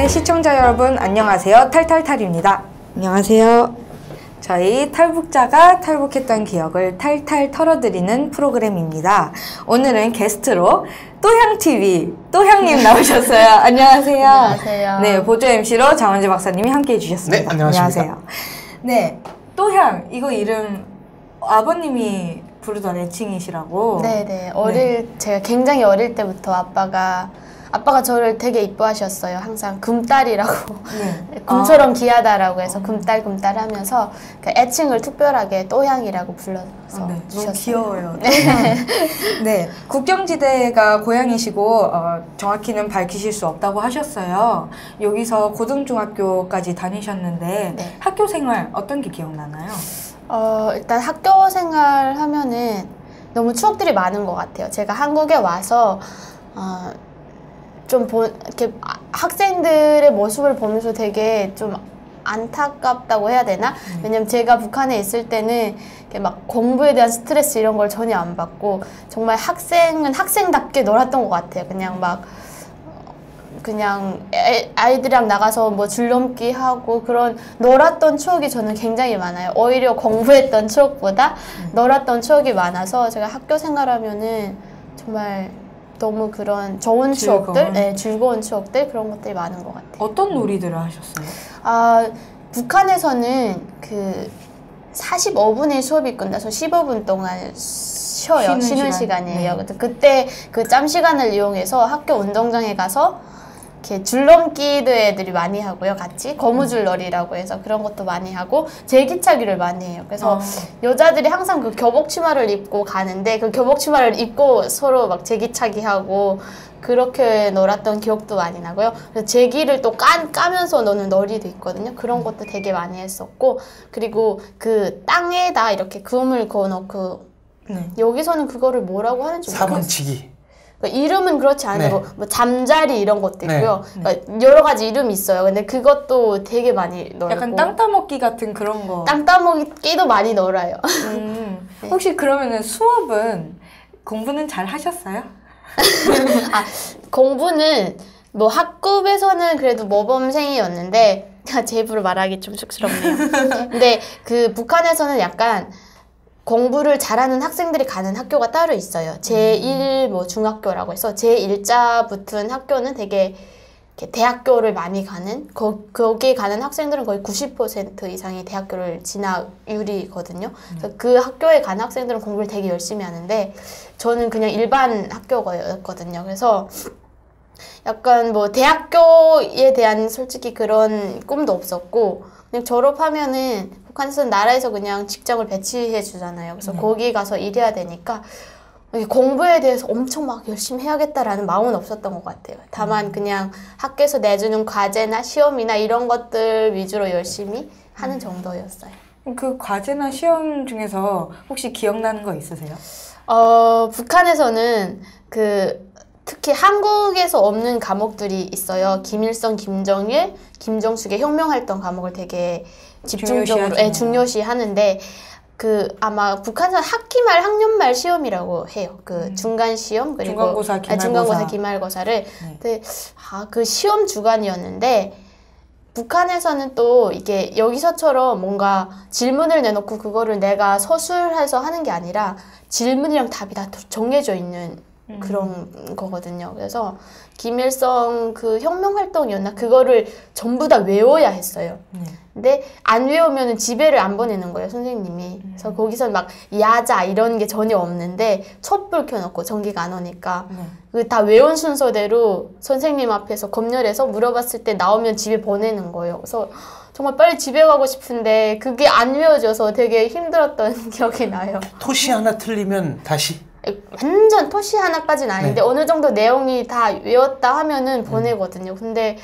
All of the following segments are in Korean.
네, 시청자 여러분 안녕하세요. 탈탈탈입니다. 안녕하세요. 저희 탈북자가 탈북했던 기억을 탈탈 털어드리는 프로그램입니다. 오늘은 게스트로 또향TV 또향님 나오셨어요. 안녕하세요. 안녕하세요. 네, 보조 MC로 장원지 박사님이 함께해 주셨습니다. 네, 안녕하십니까. 안녕하세요. 네, 또향 이거 이름 아버님이 부르던 애칭이시라고. 네네. 제가 굉장히 어릴 때부터 아빠가 저를 되게 이뻐하셨어요. 항상 금딸이라고. 네. 금처럼 귀하다라고 해서 금딸 하면서 그 애칭을 특별하게 또향이라고 불러서 네, 주셨어요. 너무 귀여워요. 네, 국경지대가 고향이시고 정확히는 밝히실 수 없다고 하셨어요. 여기서 고등중학교까지 다니셨는데 네. 학교 생활 어떤 게 기억나나요? 일단 학교 생활 하면은 너무 추억들이 많은 것 같아요. 제가 한국에 와서 이렇게 학생들의 모습을 보면서 되게 좀 안타깝다고 해야 되나? 왜냐면 제가 북한에 있을 때는 이렇게 막 공부에 대한 스트레스 이런 걸 전혀 안 받고 정말 학생은 학생답게 놀았던 것 같아요. 그냥 아이들이랑 나가서 뭐 줄넘기 하고 그런 놀았던 추억이 저는 굉장히 많아요. 오히려 공부했던 추억보다 놀았던 추억이 많아서 제가 학교 생활하면은 정말 너무 그런 좋은 추억들, 네, 즐거운 추억들 그런 것들이 많은 것 같아요. 어떤 놀이들을 하셨어요? 북한에서는 그 45분의 수업이 끝나서 15분 동안 쉬어요. 쉬는 시간이에요. 네. 그때 그 짬 시간을 이용해서 학교 운동장에 가서 이렇게 줄넘기도 애들이 많이 하고요. 같이 거무줄놀이라고 해서 그런 것도 많이 하고 제기차기를 많이 해요. 그래서 여자들이 항상 그 교복 치마를 입고 가는데 그 교복 치마를 입고 서로 막 제기차기 하고 그렇게 놀았던 기억도 많이 나고요. 그래서 제기를 또 까면서 노는 놀이도 있거든요. 그런 것도 되게 많이 했었고, 그리고 그 땅에다 이렇게 금을 그어놓고 여기서는 그거를 뭐라고 하는지 4번치기. 그러니까 이름은 그렇지 않아요. 네. 뭐 잠자리 이런 것도 있고요. 네. 그러니까 여러 가지 이름이 있어요. 근데 그것도 되게 많이 놀고. 약간 땅 따먹기 같은 그런 거. 땅 따먹기도 많이 놀아요. 네. 혹시 그러면은 수업은 공부는 잘 하셨어요? 공부는 뭐 학급에서는 그래도 모범생이었는데 제 입으로 말하기 좀 쑥스럽네요. 근데 그 북한에서는 약간 공부를 잘하는 학생들이 가는 학교가 따로 있어요. 제1 뭐 중학교라고 해서 제1자 붙은 학교는 되게 이렇게 대학교를 많이 가는 거기에 가는 학생들은 거의 90% 이상이 대학교를 진학률이거든요. 그래서 그 학교에 가는 학생들은 공부를 되게 열심히 하는데 저는 그냥 일반 학교였거든요. 그래서 약간 뭐 대학교에 대한 솔직히 그런 꿈도 없었고 그냥 졸업하면은 북한에서는 나라에서 그냥 직장을 배치해 주잖아요. 그래서 거기 가서 일해야 되니까 공부에 대해서 엄청 막 열심히 해야겠다라는 마음은 없었던 것 같아요. 다만 그냥 학교에서 내주는 과제나 시험이나 이런 것들 위주로 열심히 하는 정도였어요. 그 과제나 시험 중에서 혹시 기억나는 거 있으세요? 북한에서는 특히 한국에서 없는 과목들이 있어요. 김일성, 김정일, 김정숙의 혁명활동 과목을 되게 집중적으로 중요시 하는데 아마 북한에서는 학기말 학년말 시험이라고 해요. 중간 시험 그리고 중간고사, 기말고사를. 근데 그 시험 주간이었는데 북한에서는 또 이게 여기서처럼 뭔가 질문을 내놓고 그거를 내가 서술해서 하는 게 아니라 질문이랑 답이 다 정해져 있는 그런 거거든요. 그래서 김일성 그 혁명활동이었나? 그거를 전부 다 외워야 했어요. 근데 안 외우면 집에를 안 보내는 거예요, 선생님이. 그래서 거기서 막 야자 이런 게 전혀 없는데 촛불 켜놓고 전기가 안 오니까 그 다 외운 순서대로 선생님 앞에서 검열해서 물어봤을 때 나오면 집에 보내는 거예요. 그래서 정말 빨리 집에 가고 싶은데 그게 안 외워져서 되게 힘들었던 기억이 나요. 토시 하나 틀리면 다시? 완전 토시 하나까지는 아닌데 어느 정도 내용이 다 외웠다 하면은 보내거든요. 근데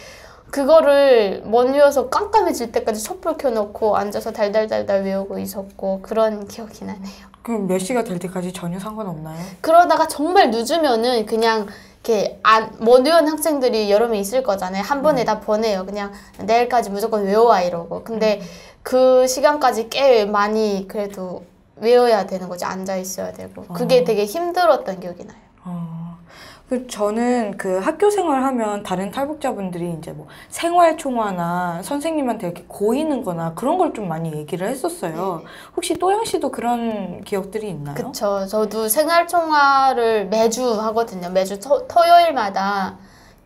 그거를 못 외워서 깜깜해질 때까지 촛불 켜놓고 앉아서 달달달달 외우고 있었고 그런 기억이 나네요. 그럼 몇 시가 될 때까지 전혀 상관없나요? 그러다가 정말 늦으면은 그냥 이렇게 못 외운 학생들이 여러 명 있을 거잖아요. 한 번에 다 보내요. 그냥 내일까지 무조건 외워와 이러고. 근데 그 시간까지 꽤 많이 그래도 외워야 되는 거지. 앉아 있어야 되고. 그게 되게 힘들었던 기억이 나요. 저는 그 학교 생활하면 다른 탈북자분들이 이제 뭐 생활총화나 선생님한테 이렇게 고이는 거나 그런 걸 좀 많이 얘기를 했었어요. 혹시 또영 씨도 그런 기억들이 있나요? 그쵸. 저도 생활총화를 매주 하거든요. 매주 토요일마다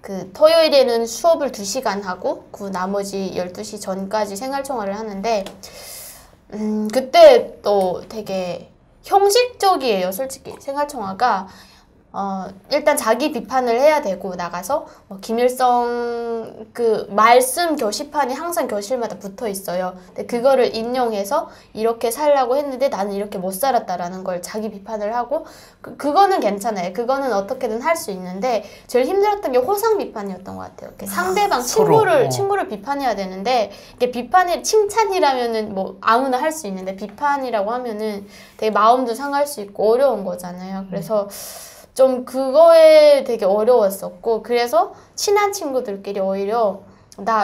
그 토요일에는 수업을 2시간 하고 그 나머지 12시 전까지 생활총화를 하는데 그때 또 되게 형식적이에요. 솔직히 생활총화가 일단 자기 비판을 해야 되고 나가서 김일성 그 말씀 교시판이 항상 교실마다 붙어 있어요. 근데 그거를 인용해서 이렇게 살라고 했는데 나는 이렇게 못 살았다라는 걸 자기 비판을 하고 그거는 괜찮아요. 그거는 어떻게든 할 수 있는데 제일 힘들었던 게 호상 비판이었던 것 같아요. 이렇게 상대방 친구를 비판해야 되는데 이게 비판이 칭찬이라면은 뭐 아무나 할 수 있는데 비판이라고 하면은 되게 마음도 상할 수 있고 어려운 거잖아요. 그래서 좀 그거에 되게 어려웠었고 그래서 친한 친구들끼리 오히려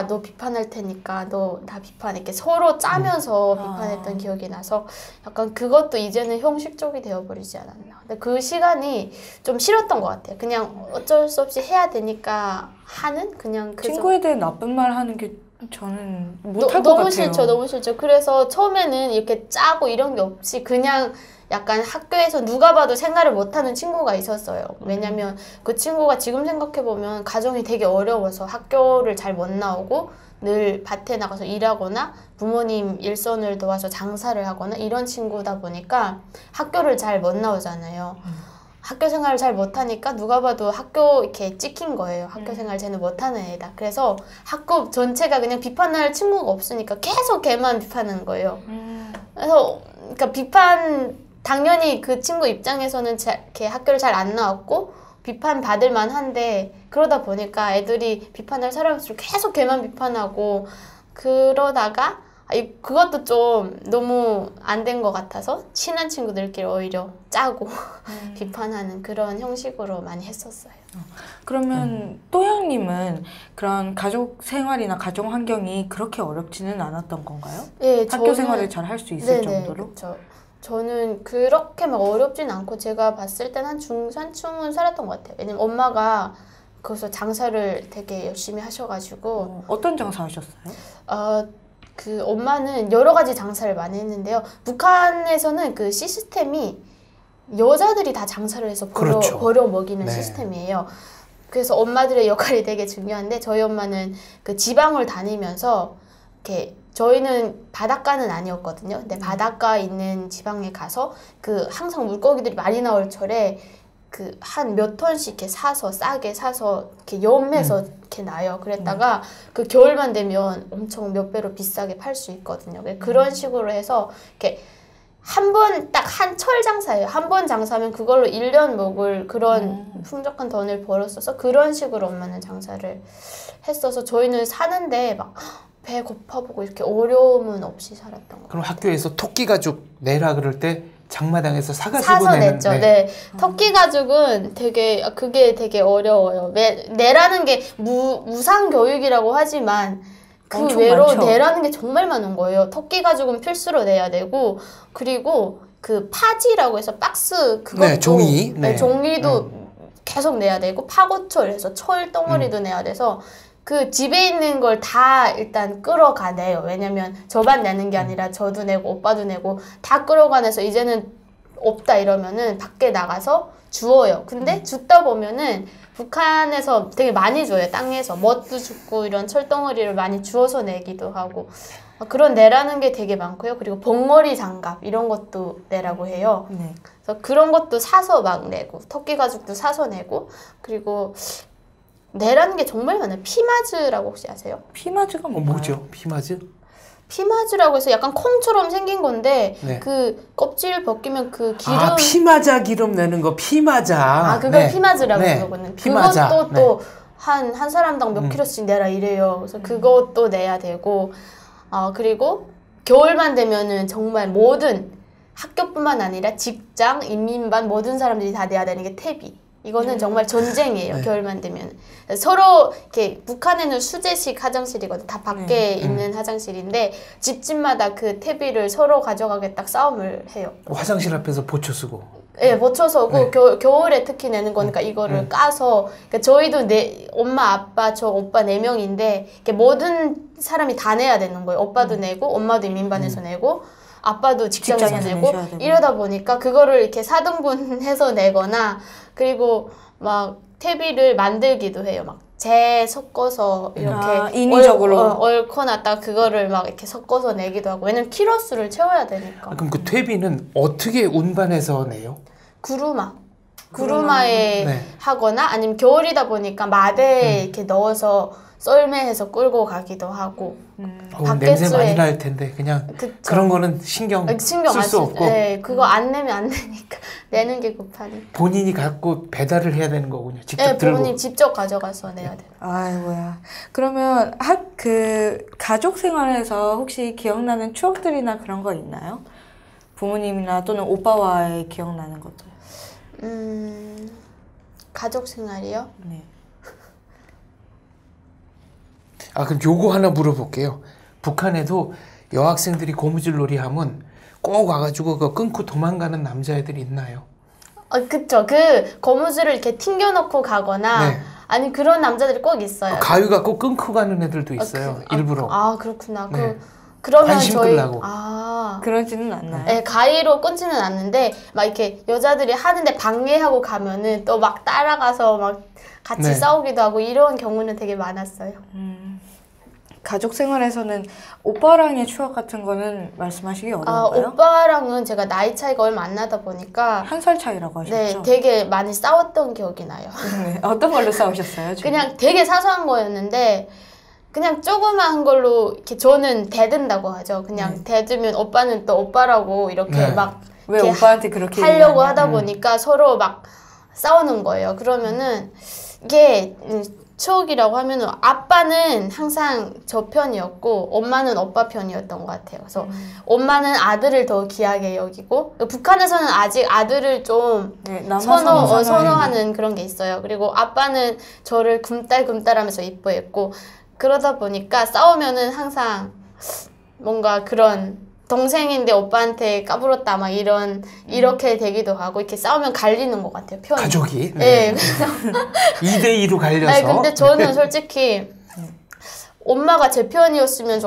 너 비판할 테니까 너 나 비판 이렇게 서로 짜면서 비판했던 기억이 나서 약간 그것도 이제는 형식적이 되어버리지 않았나. 근데 그 시간이 좀 싫었던 것 같아요. 그냥 어쩔 수 없이 해야 되니까 하는 그냥 친구에 대해 나쁜 말 하는 게 저는 못할 것 같아요. 너무 싫죠. 그래서 처음에는 이렇게 짜고 이런 게 없이 그냥 약간 학교에서 누가 봐도 생활을 못하는 친구가 있었어요. 왜냐면 그 친구가 지금 생각해보면 가정이 되게 어려워서 학교를 잘 못 나오고 늘 밭에 나가서 일하거나 부모님 일손을 도와서 장사를 하거나 이런 친구다 보니까 학교를 잘 못 나오잖아요. 학교 생활을 잘 못하니까 누가 봐도 학교 이렇게 찍힌 거예요. 학교 생활 쟤는 못하는 애다. 그래서 학교 전체가 그냥 비판할 친구가 없으니까 계속 걔만 비판하는 거예요. 그래서 그러니까 당연히 그 친구 입장에서는 이렇게 학교를 잘 안 나왔고 비판 받을 만한데 그러다 보니까 애들이 비판할 사람일수록 계속 걔만 비판하고 그러다가 그것도 좀 너무 안 된 것 같아서 친한 친구들끼리 오히려 짜고 비판하는 그런 형식으로 많이 했었어요. 그러면 또영님은 그런 가족 생활이나 가정 환경이 그렇게 어렵지는 않았던 건가요? 네, 학교 생활을 잘 할 수 있을 네네, 정도로? 그쵸. 저는 그렇게 막 어렵진 않고 제가 봤을 땐 한 중산층은 살았던 것 같아요. 왜냐면 엄마가 거기서 장사를 되게 열심히 하셔가지고 어떤 장사 하셨어요? 그 엄마는 여러 가지 장사를 많이 했는데요. 북한에서는 그 시스템이 여자들이 다 장사를 해서 벌어 먹이는 시스템이에요. 그래서 엄마들의 역할이 되게 중요한데 저희 엄마는 그 지방을 다니면서 이렇게 저희는 바닷가는 아니었거든요. 근데 바닷가 있는 지방에 가서 그 항상 물고기들이 많이 나올 철에 그 한 몇 톤씩 이렇게 싸게 사서 이렇게 염해서 이렇게 나요. 그랬다가 그 겨울만 되면 엄청 몇 배로 비싸게 팔 수 있거든요. 그런 식으로 해서 이렇게 딱 한 철 장사예요. 한 번 장사하면 그걸로 1년 먹을 그런 풍족한 돈을 벌었어서 그런 식으로 엄마는 장사를 했어서 저희는 사는데 막 배 고파보고 이렇게 어려움은 없이 살았던 것 같아요. 그럼 학교에서 토끼 가죽 내라 그럴 때 장마당에서 사가지고 냈죠. 네. 토끼 가죽은 그게 되게 어려워요. 내라는 게 무상 교육이라고 하지만 그 외로 많죠. 내라는 게 정말 많은 거예요. 토끼 가죽은 필수로 내야 되고 그리고 그 파지라고 해서 박스 그것도 종이 종이도 계속 내야 되고 파고철 해서 철 덩어리도 내야 돼서 그 집에 있는 걸 다 일단 끌어가내요. 왜냐면 저만 내는 게 아니라 저도 내고 오빠도 내고 다 끌어가내서 이제는 없다 이러면은 밖에 나가서 주워요. 근데 줍다 보면은 북한에서 되게 많이 줘요. 땅에서 멋도 줍고 이런 철덩어리를 많이 주워서 내기도 하고 그런 내라는 게 되게 많고요. 그리고 벙어리 장갑 이런 것도 내라고 해요. 그래서 그런 것도 사서 막 내고 토끼 가죽도 사서 내고 그리고 내라는 게 정말 많아요. 피마즈라고 혹시 아세요? 피마즈가 뭐죠? 피마즈? 피마즈라고 해서 약간 콩처럼 생긴 건데 그 껍질 벗기면 그 기름 피마자 기름 내는 거 피마자. 그걸 피마즈라고 그러거든요. 피마자. 그것도 또 한 사람당 몇 킬로씩 내라 이래요. 그래서 그것도 내야 되고 그리고 겨울만 되면은 정말 모든 학교뿐만 아니라 직장, 인민반 모든 사람들이 다 내야 되는 게 퇴비. 이거는 정말 전쟁이에요. 겨울만 되면 서로 이렇게 북한에는 수제식 화장실이거든. 다 밖에 있는 화장실인데 집집마다 그 퇴비를 서로 가져가게 딱 싸움을 해요. 화장실 앞에서 보초 쓰고. 예, 버쳐서 오고 네. 겨울에 특히 내는 거니까 이거를 까서 그러니까 저희도 엄마, 아빠, 저 오빠 4명인데 모든 사람이 다 내야 되는 거예요. 오빠도 내고 엄마도 이민반에서 내고 아빠도 직장에서 내고 이러다 보니까 그거를 이렇게 4등분해서 내거나 그리고 막 퇴비를 만들기도 해요. 막 재 섞어서 이렇게 인위적으로 얽어놨다가 그거를 막 이렇게 섞어서 내기도 하고 왜냐면 키로수를 채워야 되니까. 그럼 그 퇴비는 어떻게 운반해서 내요? 구루마에 네. 하거나 아니면 겨울이다 보니까 마대에 이렇게 넣어서 썰매해서 끌고 가기도 하고 냄새 많이 날 텐데 그냥 그쵸. 그런 거는 신경 쓸 수 없고 네, 그거 안 내면 안 되니까 내는 게 급하니까 본인이 갖고 배달을 해야 되는 거군요. 직접 네, 들고. 본인이 직접 가져가서 내야 돼요. 아이고야. 그러면 가족 생활에서 혹시 기억나는 추억들이나 그런 거 있나요? 부모님이나 또는 오빠와의 기억나는 것들. 가족 생활이요? 네. 그럼 요거 하나 물어볼게요. 북한에도 여학생들이 고무줄놀이 하면 꼭 와가지고 그거 끊고 도망가는 남자애들이 있나요? 그쵸. 그 거무줄을 이렇게 튕겨놓고 가거나 네. 아니 그런 남자들이 꼭 있어요. 가위 갖고 끊고 가는 애들도 있어요. 일부러. 그렇구나. 네. 그러면 관심 저희 끌라고. 그러지는 않나요? 네, 가위로 끊지는 않는데 막 이렇게 여자들이 하는데 방해하고 가면은 또 막 따라가서 막 같이 네. 싸우기도 하고 이런 경우는 되게 많았어요. 가족 생활에서는 오빠랑의 추억 같은 거는 말씀하시기 어려운가요? 오빠랑은 제가 나이 차이가 얼마 안 나다 보니까 한 살 차이라고 하셨죠? 네, 되게 많이 싸웠던 기억이 나요. 네. 어떤 걸로 싸우셨어요? 그냥 되게 사소한 거였는데 그냥 조그만 걸로 이렇게 저는 대든다고 하죠. 그냥 대두면 오빠는 또 오빠라고 이렇게 막 왜 이렇게 오빠한테 그렇게 하려고 얘기하냐? 하다 보니까 서로 막 싸우는 거예요. 그러면은 이게 추억이라고 하면은 아빠는 항상 저 편이었고 엄마는 오빠 편이었던 것 같아요. 그래서 엄마는 아들을 더 귀하게 여기고 북한에서는 아직 아들을 좀 선호하는 그런 게 있어요. 그리고 아빠는 저를 굼딸하면서 이뻐했고 그러다 보니까 싸우면은 항상 뭔가 그런 동생인데 오빠한테 까불었다 막 이렇게 되기도 하고 이렇게 싸우면 갈리는 것 같아요. 편이. 가족이? 네. 2대2로 갈려서. 아니, 근데 저는 솔직히 엄마가 제 편이었으면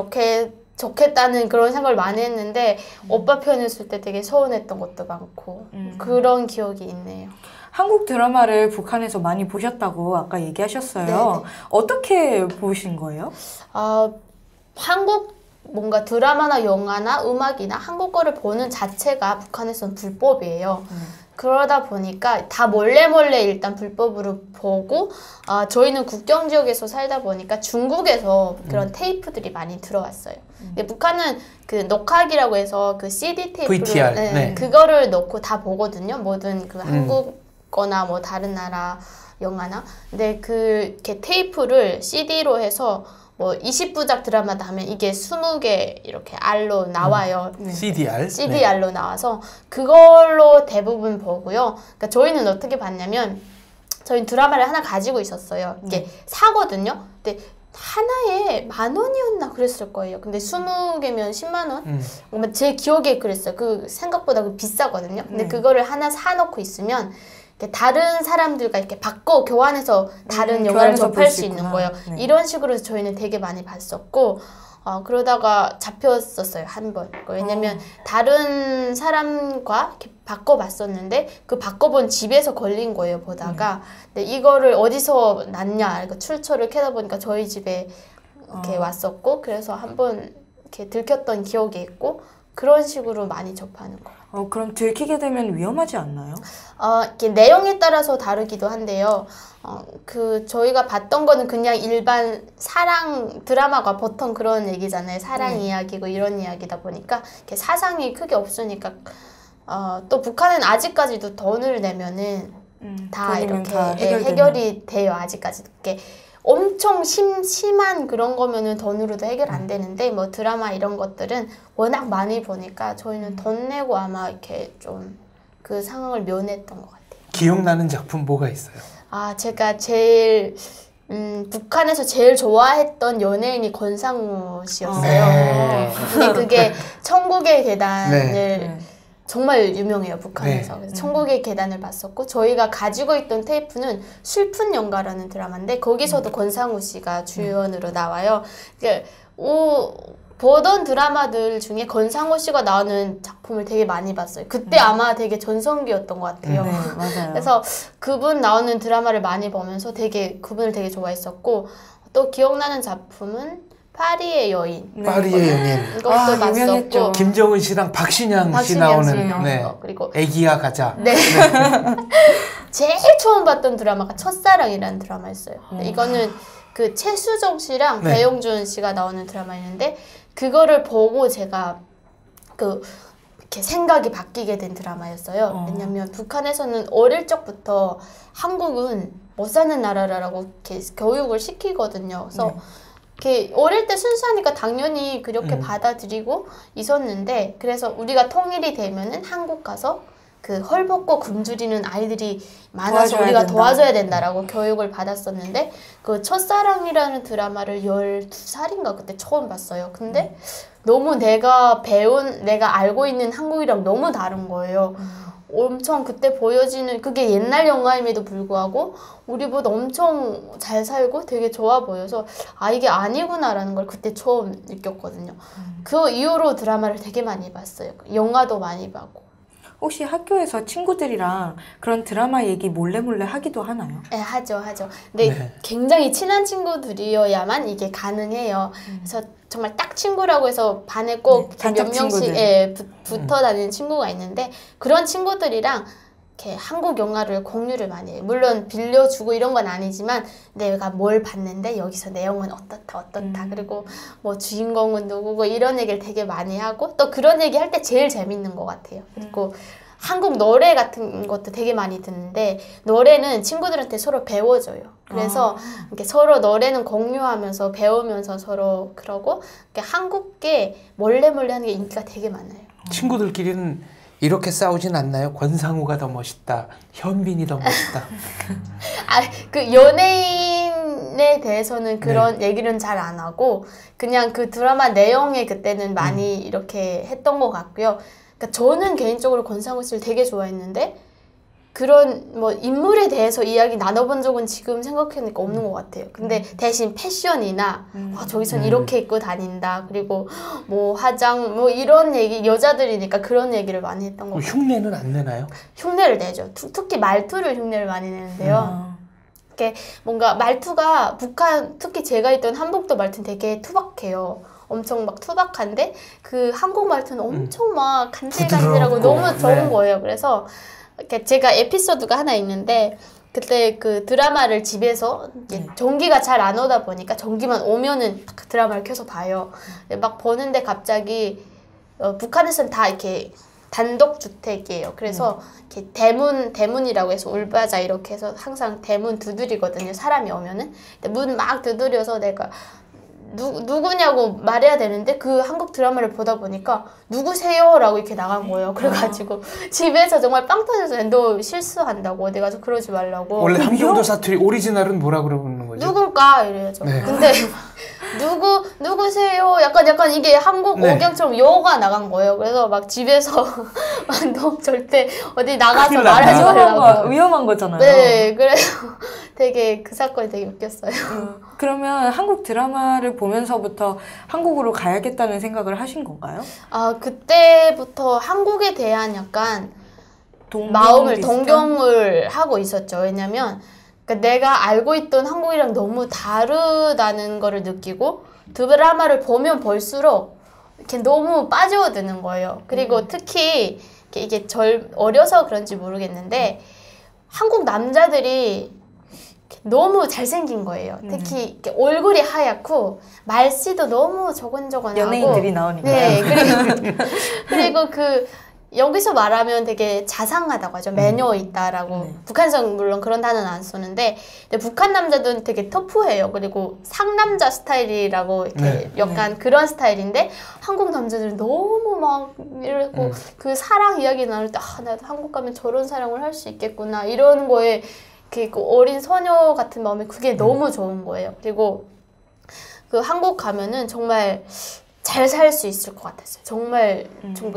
좋겠다는 그런 생각을 많이 했는데 오빠 편이었을 때 되게 서운했던 것도 많고 그런 기억이 있네요. 한국 드라마를 북한에서 많이 보셨다고 아까 얘기하셨어요. 네네. 어떻게 보신 거예요? 한국 뭔가 드라마나 영화나 음악이나 한국 거를 보는 자체가 북한에서는 불법이에요. 그러다 보니까 다 몰래 일단 불법으로 보고 저희는 국경 지역에서 살다 보니까 중국에서 그런 테이프들이 많이 들어왔어요. 근데 북한은 그 녹화기라고 해서 그 CD 테이프를 VTR, 네. 그거를 넣고 다 보거든요. 뭐든 그 한국 거나 뭐 다른 나라 영화나. 근데 이렇게 테이프를 CD로 해서 뭐 20부작 드라마다 하면 이게 20개 이렇게 알로 나와요. CDR로 나와서 그걸로 대부분 보고요. 그러니까 저희는 어떻게 봤냐면 저희는 드라마를 하나 가지고 있었어요. 이게 사거든요. 근데 하나에 10,000원이었나 그랬을 거예요. 근데 20개면 10만 원? 제 기억에 그랬어요. 그 생각보다 비싸거든요. 근데 그거를 하나 사놓고 있으면 다른 사람들과 이렇게 바꿔 교환해서 다른 영화를 접할 수 있는 거예요. 네. 이런 식으로 저희는 되게 많이 봤었고 그러다가 잡혔었어요, 한 번. 왜냐면 다른 사람과 이렇게 바꿔봤었는데 그 바꿔본 집에서 걸린 거예요, 보다가. 근데 이거를 어디서 났냐, 그러니까 출처를 캐다 보니까 저희 집에 이렇게 왔었고 그래서 한 번 이렇게 들켰던 기억이 있고 그런 식으로 많이 접하는 거 같아요. 그럼 들키게 되면 위험하지 않나요? 이게 내용에 따라서 다르기도 한데요. 저희가 봤던 거는 그냥 일반 사랑 드라마가 보통 그런 얘기잖아요. 사랑 이야기고 이런 이야기다 보니까 이렇게 사상이 크게 없으니까 또 북한은 아직까지도 돈을 내면은 다 이렇게 해결이 돼요. 아직까지도 이렇게 엄청 심한 그런 거면은 돈으로도 해결 안 되는데 뭐 드라마 이런 것들은 워낙 많이 보니까 저희는 돈 내고 아마 이렇게 좀 그 상황을 면했던 것 같아요. 기억나는 작품 뭐가 있어요? 제가 제일 북한에서 제일 좋아했던 연예인이 권상우 씨였어요. 네. 근데 그게 천국의 계단을 정말 유명해요, 북한에서. 네. 그래서 천국의 계단을 봤었고, 저희가 가지고 있던 테이프는 슬픈 연가라는 드라마인데, 거기서도 권상우 씨가 주연으로 나와요. 보던 드라마들 중에 권상우 씨가 나오는 작품을 되게 많이 봤어요. 그때 아마 되게 전성기였던 것 같아요. 네, 맞아요. 그래서 그분 나오는 드라마를 많이 보면서 되게 그분을 되게 좋아했었고, 또 기억나는 작품은 파리의 여인. 네. 파리의 연인. 이것도 유명했죠. 봤었고, 김정은 씨랑 박신양 씨 박신양 씨 나오는 나오는 네. 거. 그리고 애기야 가자. 네. 제일 처음 봤던 드라마가 첫사랑이라는 드라마였어요. 이거는 그 최수정 씨랑 네. 배용준 씨가 나오는 드라마였는데 그거를 보고 제가 이렇게 생각이 바뀌게 된 드라마였어요. 왜냐면 북한에서는 어릴 적부터 한국은 못 사는 나라라고 이렇게 교육을 시키거든요. 그래서 이렇게 어릴 때 순수하니까 당연히 그렇게 받아들이고 있었는데, 그래서 우리가 통일이 되면은 한국 가서 그 헐벗고 굶주리는 아이들이 많아서 도와줘야 우리가 된다. 도와줘야 된다라고 교육을 받았었는데, 그 첫사랑이라는 드라마를 12살인가 그때 처음 봤어요. 근데 너무 내가 알고 있는 한국이랑 너무 다른 거예요. 엄청 그때 보여지는 그게 옛날 영화임에도 불구하고 우리보다 엄청 잘 살고 되게 좋아 보여서 이게 아니구나라는 걸 그때 처음 느꼈거든요. 그 이후로 드라마를 되게 많이 봤어요. 영화도 많이 봤고. 혹시 학교에서 친구들이랑 그런 드라마 얘기 몰래 하기도 하나요? 네, 하죠. 근데 네. 굉장히 친한 친구들이어야만 이게 가능해요. 그래서 정말 딱 친구라고 해서 반에 꼭 네, 단짝 몇 명씩 친구들. 붙어 다니는 친구가 있는데, 그런 친구들이랑 이렇게 한국 영화를 공유를 많이 해요. 물론 빌려주고 이런 건 아니지만 내가 뭘 봤는데 여기서 내용은 어떻다. 그리고 뭐 주인공은 누구고 이런 얘기를 되게 많이 하고, 또 그런 얘기 할 때 제일 재밌는 것 같아요. 그리고 한국 노래 같은 것도 되게 많이 듣는데, 노래는 친구들한테 서로 배워줘요. 그래서 이렇게 서로 노래는 공유하면서 배우면서 서로 그러고, 한국계 몰래 하는 게 인기가 되게 많아요. 친구들끼리는 이렇게 싸우진 않나요? 권상우가 더 멋있다. 현빈이 더 멋있다. 그 연예인에 대해서는 그런 얘기는 잘 안 하고, 그냥 그 드라마 내용에 그때는 많이 이렇게 했던 것 같고요. 그러니까 저는 개인적으로 권상우 씨를 되게 좋아했는데, 그런 뭐 인물에 대해서 이야기 나눠본 적은 지금 생각해보니까 없는 것 같아요. 근데 대신 패션이나 저기선 이렇게 입고 다닌다, 그리고 뭐 화장 뭐 이런 얘기, 여자들이니까 그런 얘기를 많이 했던 것 같아요. 흉내는 안 내나요? 흉내를 내죠. 특히 말투를 흉내를 많이 내는데요. 이렇게 뭔가 말투가 특히 제가 있던 한복도 말투는 되게 투박해요. 엄청 막 투박한데 그 한국 말투는 엄청 막 간질간질하고 부드럽고. 너무 좋은 네. 거예요. 그래서 이렇게 제가 에피소드가 하나 있는데, 그때 그 드라마를 집에서 이제 전기가 잘 안 오다 보니까 전기만 오면은 딱 드라마를 켜서 봐요. 근데 막 보는데 갑자기 북한에서는 다 이렇게 단독 주택이에요. 그래서 이렇게 대문이라고 해서 울바자 이렇게 해서 항상 대문 두드리거든요. 사람이 오면은. 문 막 두드려서 내가 누구냐고 말해야 되는데, 그 한국 드라마를 보다 보니까 누구세요? 라고 이렇게 나간 거예요. 그래가지고 집에서 정말 빵 터졌어요. 너 실수한다고 어디 가서 그러지 말라고. 원래 함경도 사투리 오리지널은 뭐라 그러는 거죠? 누군가 이래야죠. 네. 근데 누구세요? 약간 이게 한국 네. 억양처럼 여가 나간 거예요. 그래서 막 집에서 너 절대 어디 나가서 큰일 났다. 말하지 말라고. 위험한 거잖아요. 네, 그래서 되게 그 사건이 되게 웃겼어요. 그러면 한국 드라마를 보면서부터 한국으로 가야겠다는 생각을 하신 건가요? 그때부터 한국에 대한 약간 동경을 하고 있었죠. 왜냐면 그러니까 내가 알고 있던 한국이랑 너무 다르다는 거를 느끼고, 드라마를 보면 볼수록 이렇게 너무 빠져드는 거예요. 그리고 특히 이게 어려서 그런지 모르겠는데, 한국 남자들이 너무 잘생긴 거예요. 특히 이렇게 얼굴이 하얗고 말씨도 너무 조곤조곤하고, 연예인들이 나오니까. 네, 그리고 여기서 말하면 되게 자상하다고 하죠. 매너 있다라고. 북한에서는 물론 그런 단어는 안 쓰는데, 근데 북한 남자들은 되게 터프해요. 그리고 상남자 스타일이라고 이렇게 약간 그런 스타일인데, 한국 남자들은 너무 막 이러고 그 사랑 이야기 나눌 때 나도 한국 가면 저런 사랑을 할 수 있겠구나 이런 거에 그 어린 소녀 같은 마음이 그게 너무 좋은 거예요. 그리고 그 한국 가면은 정말 잘 살 수 있을 것 같았어요. 정말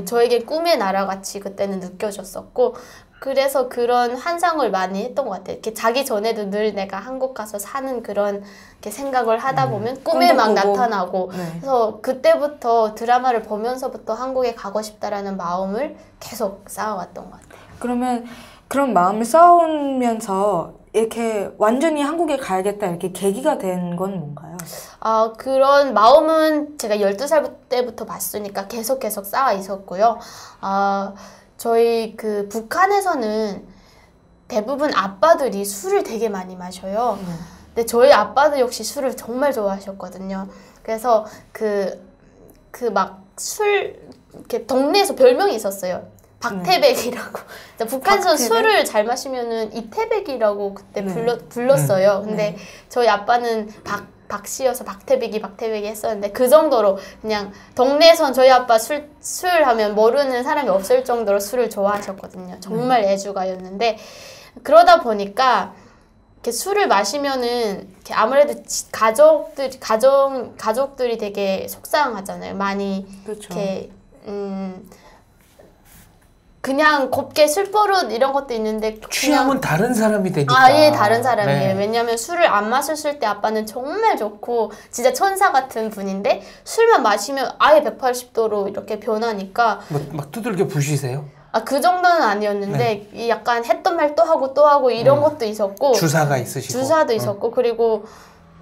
저에게 꿈의 나라같이 그때는 느껴졌었고 그래서 그런 환상을 많이 했던 것 같아요. 이렇게 자기 전에도 늘 내가 한국 가서 사는 그런 이렇게 생각을 하다 보면 꿈에 막 나타나고 그래서 그때부터 드라마를 보면서부터 한국에 가고 싶다라는 마음을 계속 쌓아왔던 것 같아요. 그러면 그런 마음을 쌓으면서 이렇게 완전히 한국에 가야겠다 이렇게 계기가 된 건 뭔가요? 그런 마음은 제가 12살 때부터 봤으니까 계속 쌓아 있었고요. 저희 그 북한에서는 대부분 아빠들이 술을 되게 많이 마셔요. 근데 저희 아빠도 역시 술을 정말 좋아하셨거든요. 그래서 이렇게 동네에서 별명이 있었어요. 박태백이라고. 북한에서 술을 잘 마시면은 이태백이라고 그때 불렀어요. 근데 저희 아빠는 박씨여서 박태백이 했었는데 그 정도로 그냥 동네에선 저희 아빠 술 하면 모르는 사람이 없을 정도로 술을 좋아하셨거든요. 정말 애주가였는데 그러다 보니까 이렇게 술을 마시면은 이렇게 아무래도 가족들이 되게 속상하잖아요. 많이 그렇죠. 이렇게 그냥 곱게 술버릇 이런 것도 있는데 취하면 다른 사람이 되니까. 아예 다른 사람이에요. 네. 왜냐하면 술을 안 마셨을 때 아빠는 정말 좋고 진짜 천사 같은 분인데 술만 마시면 아예 180도로 이렇게 변하니까 막 두들겨 부시세요? 그 정도는 아니었는데 이 약간 했던 말 또 하고 이런 것도 있었고 주사가 있으시고 주사도 있었고 그리고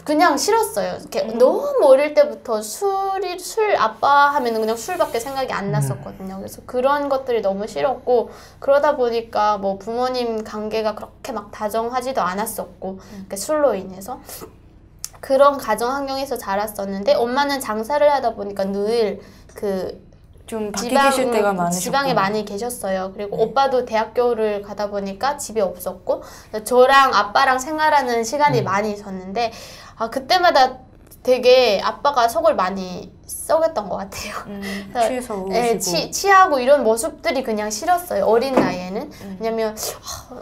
그냥 싫었어요. 이렇게 너무 어릴 때부터 술 아빠 하면은 그냥 술밖에 생각이 안 났었거든요. 그래서 그런 것들이 너무 싫었고 그러다 보니까 뭐 부모님 관계가 그렇게 막 다정하지도 않았었고 그러니까 술로 인해서 그런 가정 환경에서 자랐었는데 엄마는 장사를 하다 보니까 늘 좀 밖에 계실 때가 많으셨고 지방에 많이 계셨어요. 그리고 오빠도 대학교를 가다 보니까 집에 없었고 저랑 아빠랑 생활하는 시간이 많이 있었는데 그때마다 되게 아빠가 속을 많이 썩였던 것 같아요. 취해서 우시고 취하고 이런 모습들이 그냥 싫었어요. 어린 나이에는. 왜냐면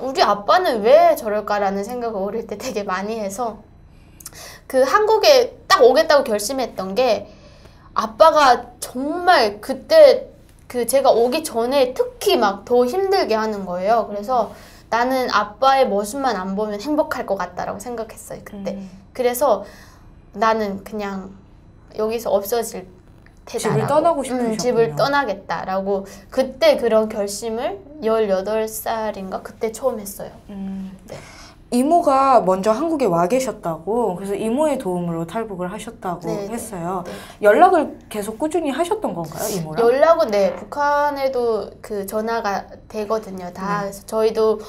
우리 아빠는 왜 저럴까라는 생각을 어릴 때 되게 많이 해서 한국에 딱 오겠다고 결심했던 게 아빠가 정말 그때 제가 오기 전에 특히 막 더 힘들게 하는 거예요. 그래서 나는 아빠의 모습만 안 보면 행복할 것 같다라고 생각했어요. 그때. 그래서 나는 그냥 여기서 없어질 테다라고. 집을 떠나고 싶으셨군요. 집을 떠나겠다라고 그때 그런 결심을 18살인가 그때 처음 했어요. 네. 이모가 먼저 한국에 와 계셨다고 그래서 이모의 도움으로 탈북을 하셨다고 네, 했어요. 네. 연락을 계속 꾸준히 하셨던 건가요, 이모랑? 연락은 북한에도 전화가 되거든요. 다. 그래서 저희도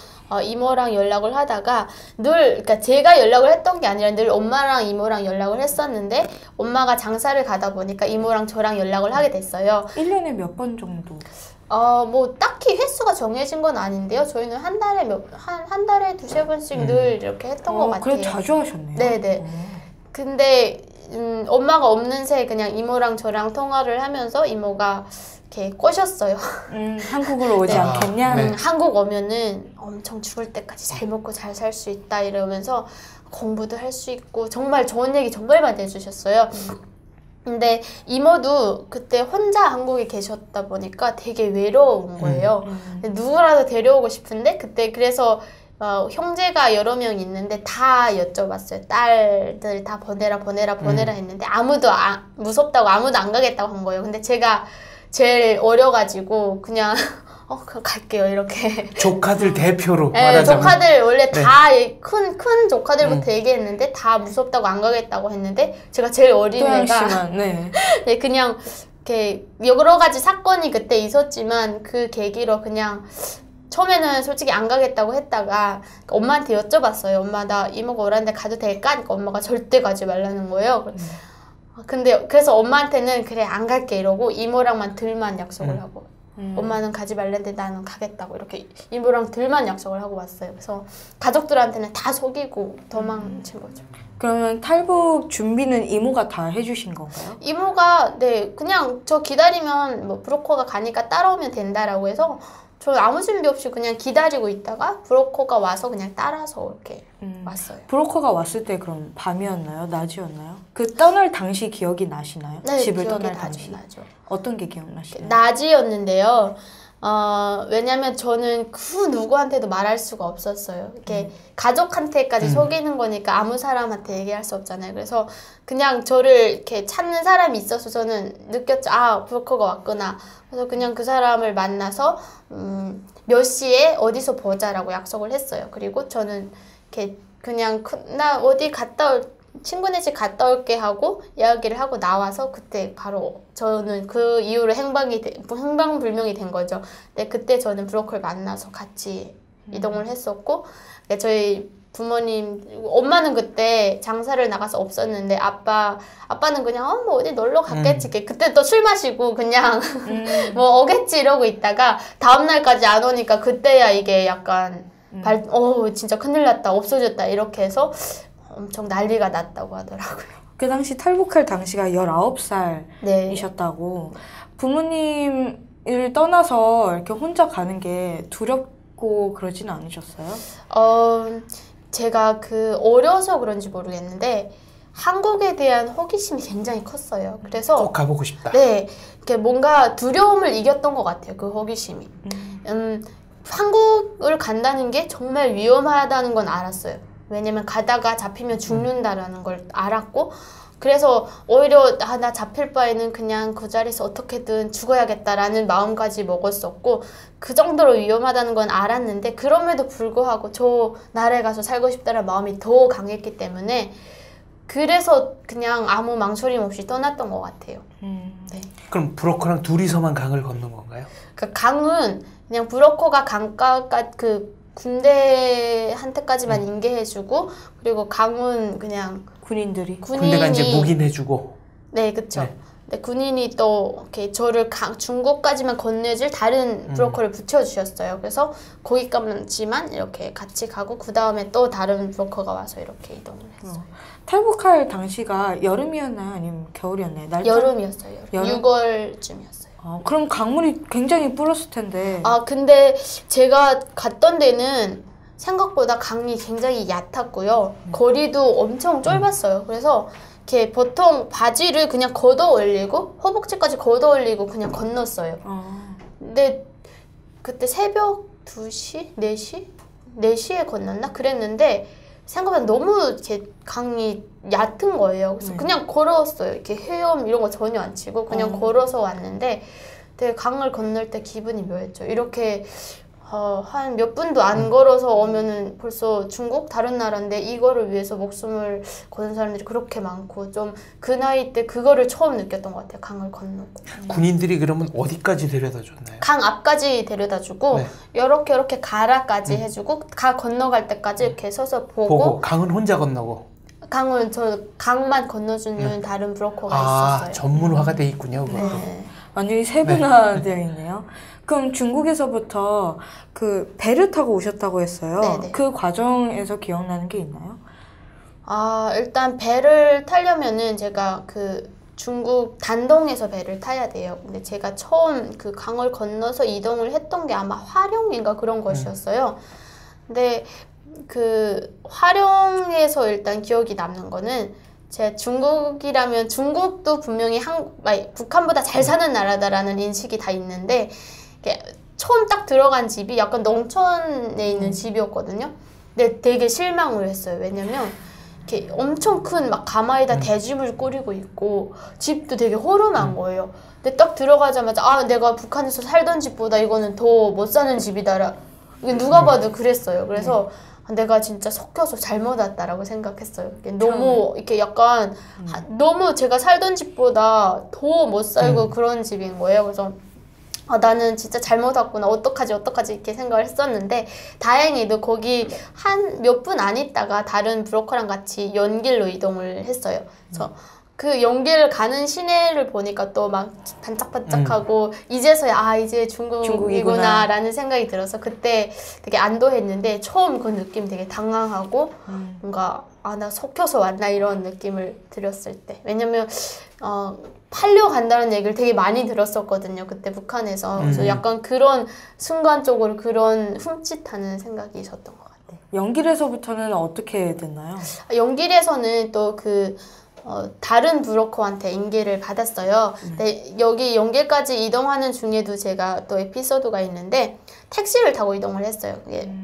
이모랑 연락을 하다가 그러니까 제가 연락을 했던 게 아니라 늘 엄마랑 이모랑 연락을 했었는데 엄마가 장사를 가다 보니까 이모랑 저랑 연락을 하게 됐어요. 1년에 몇 번 정도? 뭐 딱히 횟수가 정해진 건 아닌데요. 저희는 한 달에 두세 번씩 늘 이렇게 했던 것 같아요. 그래 자주 하셨네요. 네네. 근데 엄마가 없는 새 그냥 이모랑 저랑 통화를 하면서 이모가 이렇게 꼬셨어요. 한국으로 오지 네. 않겠냐? 한국 오면은 엄청 죽을 때까지 잘 먹고 잘 살 수 있다 이러면서 공부도 할 수 있고 정말 좋은 얘기 정말 많이 해주셨어요. 근데 이모도 그때 혼자 한국에 계셨다 보니까 되게 외로운 거예요. 누구라도 데려오고 싶은데 그때 그래서 형제가 여러 명 있는데 다 여쭤봤어요. 딸들 다 보내라 했는데 아무도 무섭다고 아무도 안 가겠다고 한 거예요. 근데 제가 제일 어려가지고 그냥 그럼 갈게요 이렇게. 조카들 대표로 네, 말하자면 조카들 원래 다 큰 조카들부터 얘기했는데 다 무섭다고 안 가겠다고 했는데 제가 제일 어린 애가 네, 그냥 이렇게 여러 가지 사건이 그때 있었지만 그 계기로 그냥 처음에는 솔직히 안 가겠다고 했다가 엄마한테 여쭤봤어요. 엄마 나 이모가 오라는데 가도 될까? 그러니까 엄마가 절대 가지 말라는 거예요. 근데 그래서 엄마한테는 그래 안 갈게 이러고 이모랑만 들만 약속을 하고 엄마는 가지 말랬는데 나는 가겠다고 이렇게 이모랑 들만 약속을 하고 왔어요. 그래서 가족들한테는 다 속이고 도망친 거죠. 그러면 탈북 준비는 이모가 다 해주신 건가요? 이모가 그냥 저 기다리면 뭐 브로커가 가니까 따라오면 된다라고 해서 저는 아무 준비 없이 그냥 기다리고 있다가 브로커가 와서 그냥 따라서 이렇게 왔어요. 브로커가 왔을 때 그럼 밤이었나요? 낮이었나요? 그 떠날 당시 기억이 나시나요? 네, 집을 기억이 떠날 나죠, 당시. 나죠. 어떤 게 기억나시나요? 낮이었는데요. 왜냐면 저는 그 누구한테도 말할 수가 없었어요. 이렇게 가족한테까지 속이는 거니까 아무 사람한테 얘기할 수 없잖아요. 그래서 그냥 저를 이렇게 찾는 사람이 있어서 저는 느꼈죠. 아, 브로커가 왔구나. 그래서 그냥 그 사람을 만나서 몇 시에 어디서 보자라고 약속을 했어요. 그리고 저는 이렇게 그냥 나 어디 친구네 집 갔다 올게 하고 이야기를 하고 나와서 그때 바로 저는 그 이후로 행방불명이 된 거죠. 근데 그때 저는 브로커를 만나서 같이 이동을 했었고 저희 부모님 엄마는 그때 장사를 나가서 없었는데 아빠는 그냥 뭐 어디 놀러 갔겠지 그때 또 술 마시고 그냥 뭐 오겠지 이러고 있다가 다음 날까지 안 오니까 그때야 이게 약간 진짜 큰일 났다 없어졌다 이렇게 해서 엄청 난리가 났다고 하더라고요. 그 당시 탈북할 당시가 19살이셨다고. 네. 부모님을 떠나서 이렇게 혼자 가는 게 두렵고 그러진 않으셨어요? 제가 어려서 그런지 모르겠는데 한국에 대한 호기심이 굉장히 컸어요. 그래서 꼭 가보고 싶다. 네, 이렇게 뭔가 두려움을 이겼던 것 같아요. 그 호기심이. 한국을 간다는 게 정말 위험하다는 건 알았어요. 왜냐면 가다가 잡히면 죽는다라는 걸 알았고 그래서 오히려 나 잡힐 바에는 그냥 그 자리에서 어떻게든 죽어야겠다라는 마음까지 먹었었고 그 정도로 위험하다는 건 알았는데 그럼에도 불구하고 저 나라에 가서 살고 싶다는 마음이 더 강했기 때문에 그래서 그냥 아무 망설임 없이 떠났던 것 같아요. 네. 그럼 브로커랑 둘이서만 강을 건넌 건가요? 그 강은 그냥 브로커가 군대한테까지만 인계해주고 그리고 강은 그냥 군대가 이제 묵인해주고. 네, 그쵸. 네. 근데 군인이 또 이렇게 저를 중국까지만 건네줄 다른 브로커를 붙여주셨어요. 그래서 거기까지만 이렇게 같이 가고 그 다음에 또 다른 브로커가 와서 이렇게 이동을 했어요. 탈북할 당시가 여름이었나요? 아니면 겨울이었나요? 여름이었어요. 여름? 6월쯤이었어요. 그럼 강물이 굉장히 불었을 텐데. 근데 제가 갔던 데는 생각보다 강이 굉장히 얕았고요. 거리도 엄청 좁았어요. 그래서 이렇게 보통 바지를 그냥 걷어 올리고 허벅지까지 걷어 올리고 그냥 건넜어요. 근데 그때 새벽 2시? 4시? 4시에 건넜나? 그랬는데 생각보다 너무 이렇게 강이 얕은 거예요. 그래서 그냥 걸어왔어요. 이렇게 헤엄 이런 거 전혀 안 치고 그냥 걸어서 왔는데 되게 강을 건널 때 기분이 묘했죠. 이렇게 한 몇 분도 안 걸어서 오면은 벌써 중국 다른 나라인데 이거를 위해서 목숨을 거는 사람들이 그렇게 많고 좀 그 나이 때 그거를 처음 느꼈던 것 같아요. 강을 건너고. 군인들이 그러면 어디까지 데려다 줬나요? 강 앞까지 데려다 주고 네. 요렇게 가라까지 해주고 가 건너갈 때까지 이렇게 서서 보고 강은 혼자 건너고. 강은 강만 건너주는 다른 브로커가 있었어요. 전문화가 돼 있군요. 네. 완전히 세분화되어 있네요. 그럼 중국에서부터 그 배를 타고 오셨다고 했어요. 네네. 그 과정에서 기억나는 게 있나요? 일단 배를 타려면은 제가 중국 단동에서 배를 타야 돼요. 근데 제가 처음 그 강을 건너서 이동을 했던 게 아마 화룡인가 그런 것이었어요. 근데 화룡에서 일단 기억이 남는 거는 제가 중국이라면 중국도 분명히 북한보다 잘 사는 나라다라는 인식이 다 있는데 처음 딱 들어간 집이 약간 농촌에 있는 집이었거든요. 근데 되게 실망을 했어요. 왜냐면 이렇게 엄청 큰 가마에다 대짐을 꾸리고 있고 집도 되게 허름한 거예요. 근데 딱 들어가자마자 내가 북한에서 살던 집보다 이거는 더 못 사는 집이다라. 누가 봐도 그랬어요. 그래서 내가 진짜 섞여서 잘못 왔다라고 생각했어요. 너무 이렇게 약간 너무 제가 살던 집보다 더 못 살고 그런 집인 거예요. 그래서 나는 진짜 잘못 왔구나. 어떡하지 이렇게 생각을 했었는데 다행히도 거기 한 몇 분 안 있다가 다른 브로커랑 같이 연길로 이동을 했어요. 그래서 그 연기를 가는 시내를 보니까 또 막 반짝반짝하고 이제서야 이제 중국이구나 라는 생각이 들어서 그때 되게 안도했는데 처음 그 느낌 되게 당황하고 뭔가 나 속혀서 왔나 이런 느낌을 들었을 때. 왜냐면 팔려간다는 얘기를 되게 많이 들었었거든요. 그때 북한에서. 그래서 약간 그런 순간적으로 그런 훔칫하는 생각이 있었던 것 같아요. 연길에서부터는 어떻게 됐나요? 연길에서는 또 다른 브로커한테 인계를 받았어요. 근데 여기 연길까지 이동하는 중에도 제가 또 에피소드가 있는데 택시를 타고 이동을 했어요.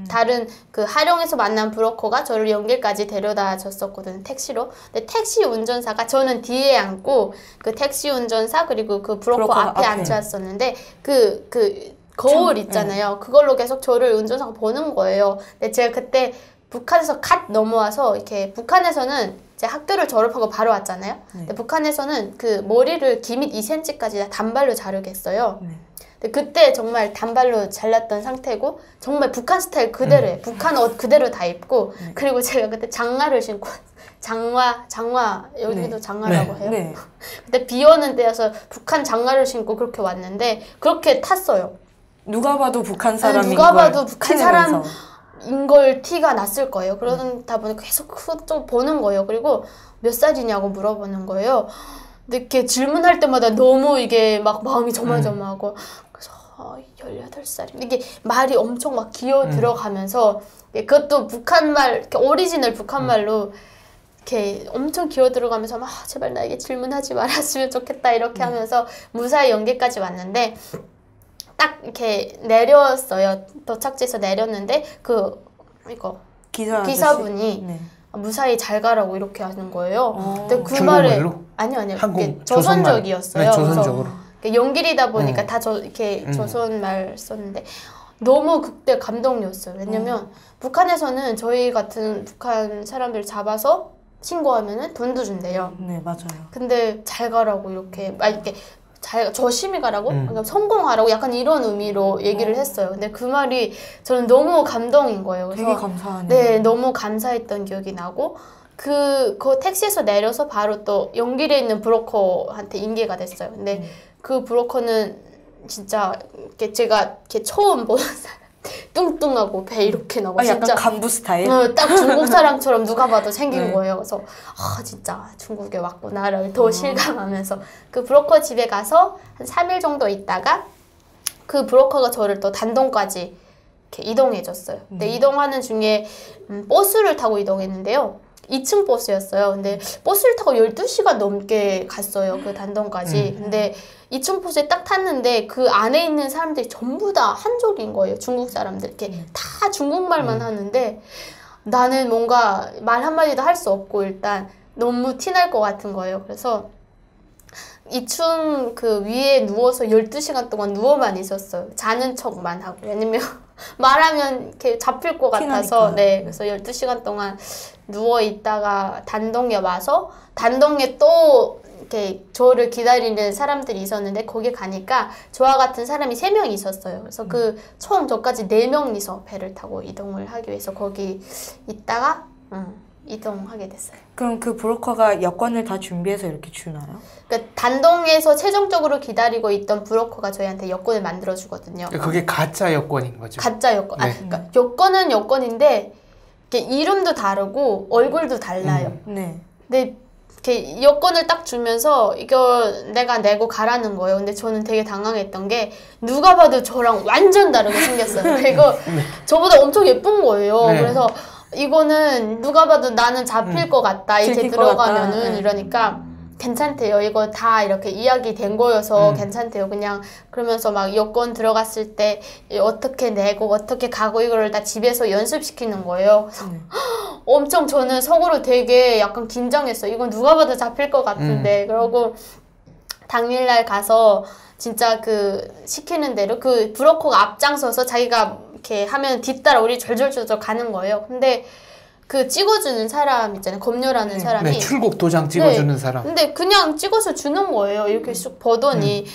다른 그 하룡에서 만난 브로커가 저를 연길까지 데려다 줬었거든요. 택시로. 근데 택시 운전사가 저는 뒤에 앉고 그 택시 운전사 그리고 그 브로커 앞에 앉았었는데 그 거울 있잖아요. 그걸로 계속 저를 운전사가 보는 거예요. 근데 제가 그때 북한에서 갓 넘어와서 이렇게 북한에서는 제 학교를 졸업하고 바로 왔잖아요. 근데 북한에서는 그 머리를 기밑 2cm까지 단발로 자르게 했어요. 근데 그때 정말 단발로 잘랐던 상태고 정말 북한 스타일 그대로예요. 북한 옷 그대로 다 입고 그리고 제가 그때 장화를 신고 장화 여기도 장화라고 해요. 그때 비 오는 때여서 북한 장화를 신고 그렇게 왔는데 그렇게 탔어요. 누가 봐도 북한 사람인 누가 봐도 북한 사람 인걸 티가 났을 거예요. 그러다 보니까 계속 좀 보는 거예요. 그리고 몇 살이냐고 물어보는 거예요. 근데 이렇게 질문할 때마다 너무 이게 막 마음이 조마조마하고 그래서 18살 이게 말이 엄청 막 기어 들어가면서 그것도 북한말 이렇게 오리지널 북한말로 이렇게 엄청 기어 들어가면서 막 제발 나에게 질문하지 말았으면 좋겠다 이렇게 하면서 무사히 연계까지 왔는데 딱 이렇게 내렸어요. 도착지에서 내렸는데 이거 기사분이 무사히 잘 가라고 이렇게 하는 거예요. 근데 그 말에 아니요. 한국 조선적이었어요. 네, 조선적으로. 연길이다 보니까 다 이렇게 조선말 썼는데 너무 그때 감동이었어요. 왜냐면 북한에서는 저희 같은 북한 사람들 잡아서 신고하면은 돈도 준대요. 네, 맞아요. 근데 잘 가라고 이렇게 조심히 가라고? 성공하라고 약간 이런 의미로 얘기를 했어요. 근데 그 말이 저는 너무 감동인 거예요. 그래서 되게 감사하네요. 네, 너무 감사했던 기억이 나고 그 택시에서 내려서 바로 또 연길에 있는 브로커한테 인계가 됐어요. 근데 그 브로커는 진짜 제가 이렇게 처음 보는 사람 뚱뚱하고 배 이렇게 나고 약간 진짜 간부 스타일? 딱 중국 사람처럼 누가 봐도 생긴 거예요. 그래서 진짜 중국에 왔구나를 더 실감하면서 그 브로커 집에 가서 한 3일 정도 있다가 그 브로커가 저를 또 단동까지 이렇게 이동해줬어요. 근데 이동하는 중에 버스를 타고 이동했는데요. 2층 버스였어요. 근데 버스를 타고 12시간 넘게 갔어요. 그 단동까지. 근데 2층 버스에 딱 탔는데 그 안에 있는 사람들이 전부 다 한족인 거예요. 중국 사람들. 이렇게 다 중국말만 하는데 나는 뭔가 말 한마디도 할 수 없고 일단 너무 티날 것 같은 거예요. 그래서 2층 그 위에 누워서 12시간 동안 누워만 있었어요. 자는 척만 하고. 왜냐면 말하면 이렇게 잡힐 것 같아서. 네. 그래서 12시간 동안 누워 있다가 단동에 와서 단동에 또 이렇게 저를 기다리는 사람들이 있었는데 거기 가니까 저와 같은 사람이 3명 있었어요. 그래서 총 저까지 4명이서 배를 타고 이동을 하기 위해서 거기 있다가 이동하게 됐어요. 그럼 그 브로커가 여권을 다 준비해서 이렇게 주나요? 그러니까 단동에서 최종적으로 기다리고 있던 브로커가 저희한테 여권을 만들어 주거든요. 그게 가짜 여권인 거죠? 가짜 여권. 네. 그러니까 여권은 여권인데 이렇게 이름도 다르고 얼굴도 달라요. 네. 근데 이렇게 여권을 딱 주면서 이거 내가 내고 가라는 거예요. 근데 저는 되게 당황했던 게 누가 봐도 저랑 완전 다르게 생겼어요. 그리고 저보다 엄청 예쁜 거예요. 그래서 이거는 누가 봐도 나는 잡힐 것 같다. 이렇게 들어가면은 이러니까 괜찮대요. 이거 다 이렇게 이야기된 거여서 괜찮대요. 그냥 그러면서 막 여권 들어갔을 때 어떻게 내고 어떻게 가고 이거를 다 집에서 연습시키는 거예요. 그래서 엄청 저는 속으로 되게 약간 긴장했어요. 이건 누가 봐도 잡힐 것 같은데. 그러고 당일날 가서 진짜 그 시키는 대로 그 브로커가 앞장서서 자기가 이렇게 하면 뒤따라 우리 절절절절 가는 거예요. 근데 그 찍어주는 사람 있잖아요. 검열하는 사람이. 출국 도장 찍어주는 사람. 근데 그냥 찍어서 주는 거예요. 이렇게 쑥 보더니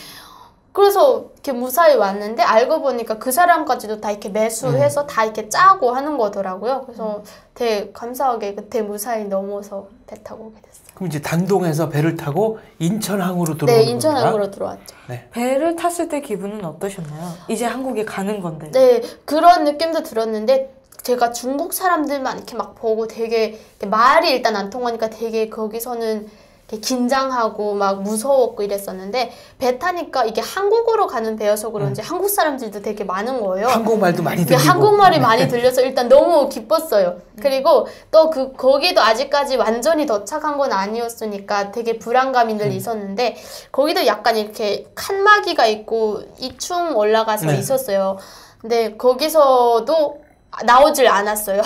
그래서 이렇게 무사히 왔는데 알고 보니까 그 사람까지도 다 이렇게 매수해서 다 이렇게 짜고 하는 거더라고요. 그래서 되게 감사하게 그때 무사히 넘어서 배 타고 오게 됐어요. 그럼 이제 단동에서 배를 타고 인천항으로 들어오는 네, 겁니다. 인천항으로 들어왔죠. 네. 배를 탔을 때 기분은 어떠셨나요? 이제 한국에 가는 건데. 네, 그런 느낌도 들었는데 제가 중국 사람들만 이렇게 막 보고 되게 말이 일단 안 통하니까 되게 거기서는 이렇게 긴장하고 막 무서웠고 이랬었는데 배 타니까 이게 한국으로 가는 배여서 그런지 한국 사람들도 되게 많은 거예요. 한국말도 많이 들리고. 한국말이 많이 들려서 일단 너무 기뻤어요. 그리고 또 거기도 아직까지 완전히 도착한 건 아니었으니까 되게 불안감이 늘 있었는데 거기도 약간 이렇게 칸막이가 있고 2층 올라가서 네. 있었어요. 근데 거기서도 나오질 않았어요.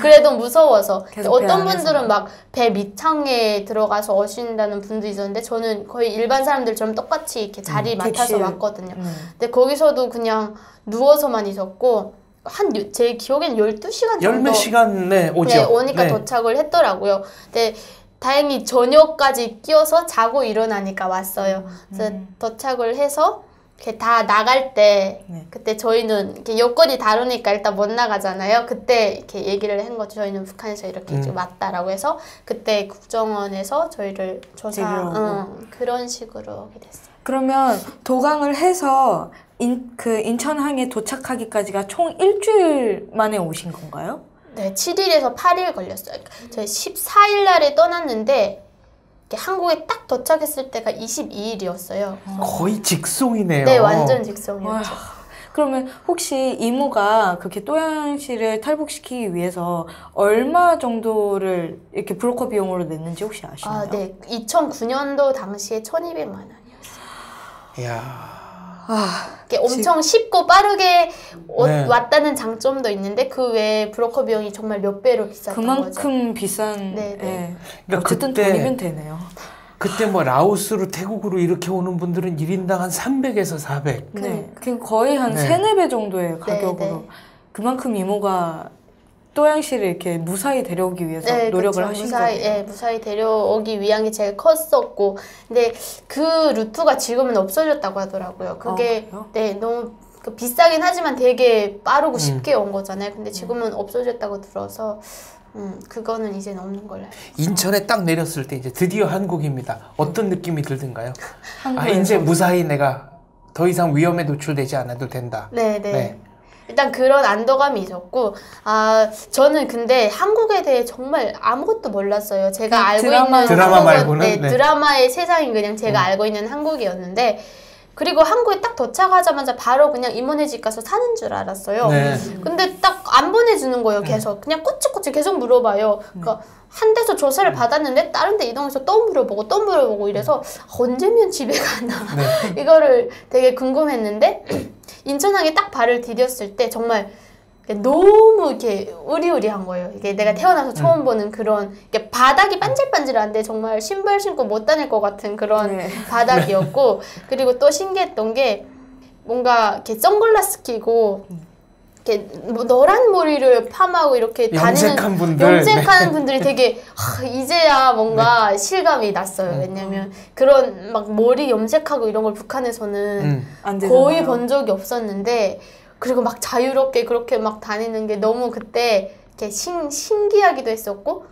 그래도 무서워서. 어떤 분들은 막 배 밑창에 들어가서 어신다는 분도 있었는데 저는 거의 일반 사람들처럼 똑같이 이렇게 자리 맡아서 왔거든요. 근데 거기서도 그냥 누워서만 있었고 제 기억엔 12시간 정도 열몇 시간 네, 오죠. 네, 오니까 도착을 했더라고요. 근데 다행히 저녁까지 끼어서 자고 일어나니까 왔어요. 그래서 도착을 해서 이렇게 다 나갈 때 그때 저희는 이렇게 여건이 다르니까 일단 못 나가잖아요. 그때 이렇게 얘기를 한 거죠. 저희는 북한에서 이렇게 이제 왔다라고 해서 그때 국정원에서 저희를 조사 그런 식으로 오게 됐어요. 그러면 도강을 해서 인천항에 도착하기까지가 총 일주일 만에 오신 건가요? 네, 7일에서 8일 걸렸어요. 저희 14일 날에 떠났는데 한국에 딱 도착했을 때가 22일이었어요. 거의 직송이네요. 네, 완전 직송이었죠. 그러면 혹시 이모가 그렇게 또양 씨를 탈북시키기 위해서 얼마 정도를 이렇게 브로커 비용으로 냈는지 혹시 아시나요? 아, 네. 2009년도 당시에 1,200만 원이었어요. 이야. 엄청 쉽고 빠르게 왔다는 장점도 있는데 그 외에 브로커 비용이 정말 몇 배로 비쌌던 거죠. 그만큼 비싼. 네. 그러니까 어쨌든 돈이면 되네요. 그때 뭐 라오스로 태국으로 이렇게 오는 분들은 1인당 한 300에서 400. 네. 거의 한 3, 4배 정도의 가격으로 그만큼 이모가 또양 씨를 이렇게 무사히 데려오기 위해서 노력을 하신 거예요. 무사히 데려오기 위한 게 제일 컸었고, 근데 그 루트가 지금은 없어졌다고 하더라고요. 그게 너무 비싸긴 하지만 되게 빠르고 쉽게 온 거잖아요. 근데 지금은 없어졌다고 들어서 그거는 이제는 없는 걸로 알고 있어요. 인천에 딱 내렸을 때 이제 드디어 한국입니다. 어떤 느낌이 들던가요? 한국에서. 이제 무사히 내가 더 이상 위험에 노출되지 않아도 된다. 네. 일단 그런 안도감이 있었고, 저는 근데 한국에 대해 정말 아무것도 몰랐어요. 제가 알고 있는 드라마 말고는 드라마의 세상이 그냥 제가 알고 있는 한국이었는데, 그리고 한국에 딱 도착하자마자 바로 그냥 이모네 집 가서 사는 줄 알았어요. 근데 딱 안 보내주는 거예요, 계속. 그냥 꼬치꼬치 계속 물어봐요. 그러니까 한 데서 조사를 받았는데 다른 데 이동해서 또 물어보고 이래서 언제면 집에 가나 이거를 되게 궁금했는데 인천항에 딱 발을 디뎠을 때 정말 너무 이렇게 으리으리한 거예요. 이게 내가 태어나서 처음 보는 그런 바닥이 반질반질한데 정말 신발 신고 못 다닐 것 같은 그런 바닥이었고 그리고 또 신기했던 게 뭔가 이렇게 선글라스 끼고 이렇게 노란 머리를 팜하고 이렇게 염색한 분들 염색하는 분들이 되게 이제야 뭔가 실감이 났어요. 왜냐면 그런 막 머리 염색하고 이런 걸 북한에서는 거의 본 적이 없었는데 그리고 막 자유롭게 그렇게 막 다니는 게 너무 그때 이렇게 신기하기도 했었고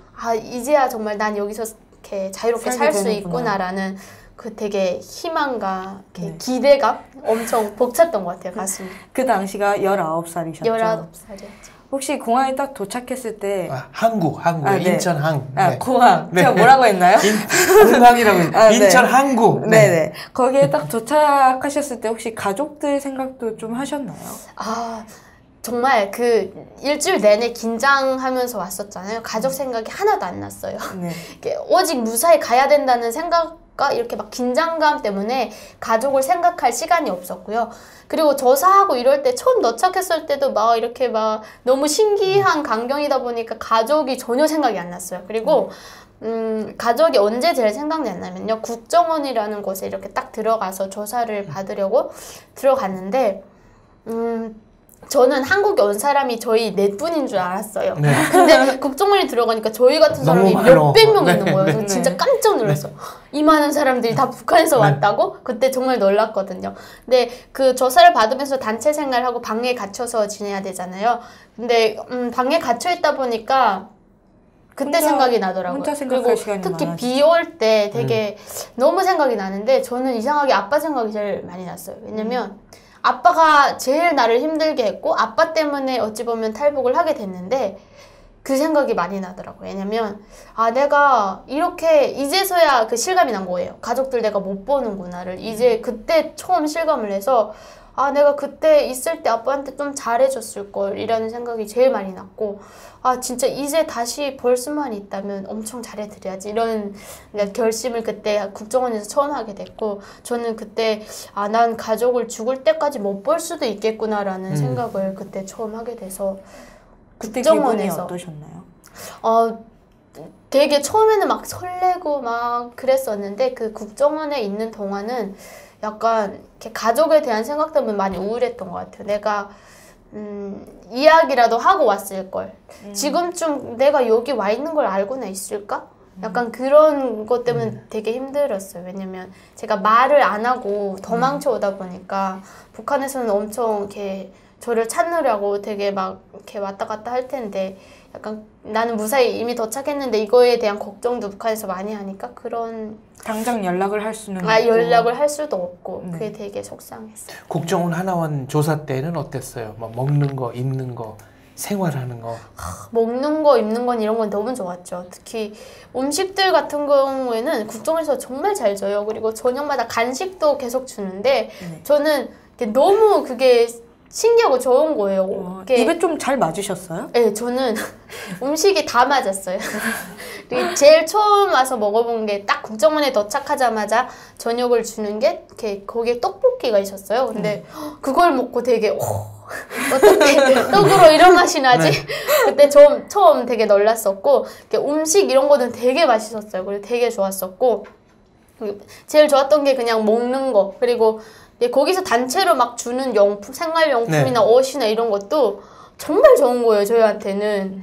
이제야 정말 난 여기서 이렇게 자유롭게 살 수 있구나라는 그 되게 희망과 기대감 엄청 벅찼던 것 같아요, 가슴이. 그 당시가 19살이셨죠? 19살이었죠. 혹시 공항에 딱 도착했을 때 항구 인천항. 공항. 제가 뭐라고 했나요? 공항이라고 했나요? 인천항구. 네네. 거기에 딱 도착하셨을 때 혹시 가족들 생각도 좀 하셨나요? 정말 그 일주일 내내 긴장하면서 왔었잖아요. 가족 생각이 하나도 안 났어요. 오직 무사히 가야 된다는 생각과 이렇게 막 긴장감 때문에 가족을 생각할 시간이 없었고요. 그리고 조사하고 이럴 때 처음 도착했을 때도 막 이렇게 막 너무 신기한 광경이다 보니까 가족이 전혀 생각이 안 났어요. 그리고 가족이 언제 제일 생각났냐면요. 국정원이라는 곳에 이렇게 딱 들어가서 조사를 받으려고 들어갔는데 저는 한국에 온 사람이 저희 넷뿐인 줄 알았어요. 네. 근데 국정원에 들어가니까 저희 같은 사람이 너무 많어. 몇백 명 네, 있는 거예요. 네. 그래서 진짜 깜짝 놀랐어요. 이 많은 사람들이 다 북한에서 왔다고? 그때 정말 놀랐거든요. 근데 그 조사를 받으면서 단체 생활하고 방에 갇혀서 지내야 되잖아요. 근데 방에 갇혀 있다 보니까 그때 생각이 나더라고요. 혼자 생각할 그리고 시간이 특히 많아지죠. 비 올 때 되게 너무 생각이 나는데 저는 이상하게 아빠 생각이 제일 많이 났어요. 왜냐면 아빠가 제일 나를 힘들게 했고 아빠 때문에 어찌 보면 탈북을 하게 됐는데 그 생각이 많이 나더라고요. 왜냐면 아 내가 이렇게 이제서야 그 실감이 난 거예요. 가족들 내가 못 보는구나를 이제 그때 처음 실감을 해서 아 내가 그때 있을 때 아빠한테 좀 잘해줬을 걸 이라는 생각이 제일 많이 났고 아 진짜 이제 다시 볼 수만 있다면 엄청 잘해드려야지 이런 결심을 그때 국정원에서 처음 하게 됐고 저는 그때 아 난 가족을 죽을 때까지 못 볼 수도 있겠구나라는 생각을 그때 처음 하게 돼서 그때 기분이 국정원에서 어떠셨나요? 되게 처음에는 막 설레고 막 그랬었는데 그 국정원에 있는 동안은 약간 이렇게 가족에 대한 생각 때문에 많이 우울했던 것 같아요. 내가 이야기라도 하고 왔을 걸. 지금쯤 내가 여기 와 있는 걸 알고나 있을까? 약간 그런 것 때문에 되게 힘들었어요. 왜냐면 제가 말을 안 하고 도망쳐 오다 보니까 북한에서는 엄청 이렇게 저를 찾느라고 되게 막 이렇게 왔다 갔다 할 텐데 약간 나는 무사히 이미 도착했는데 이거에 대한 걱정도 북한에서 많이 하니까 그런 당장 연락을 할 수는 연락을 할 수도 없고 네. 그게 되게 속상했어요. 국정원 하나원 조사 때는 어땠어요? 뭐 먹는 거, 입는 거, 생활하는 거. 먹는 거, 입는 건 이런 건 너무 좋았죠. 특히 음식들 같은 경우에는 국정원에서 정말 잘 줘요. 그리고 저녁마다 간식도 계속 주는데 저는 너무 그게 신기하고 좋은 거예요. 입에 좀 잘 맞으셨어요? 네, 저는 음식이 다 맞았어요. 그리고 제일 처음 와서 먹어본 게 딱 국정원에 도착하자마자 저녁을 주는 게 이렇게 거기에 떡볶이가 있었어요. 근데 그걸 먹고 되게 어떻게 떡으로 이런 맛이 나지? 그때 처음 되게 놀랐었고 음식 이런 거는 되게 맛있었어요. 그리고 되게 좋았었고 제일 좋았던 게 그냥 먹는 거 그리고 거기서 단체로 막 주는 용품, 생활용품이나 옷이나 이런 것도 정말 좋은 거예요, 저희한테는.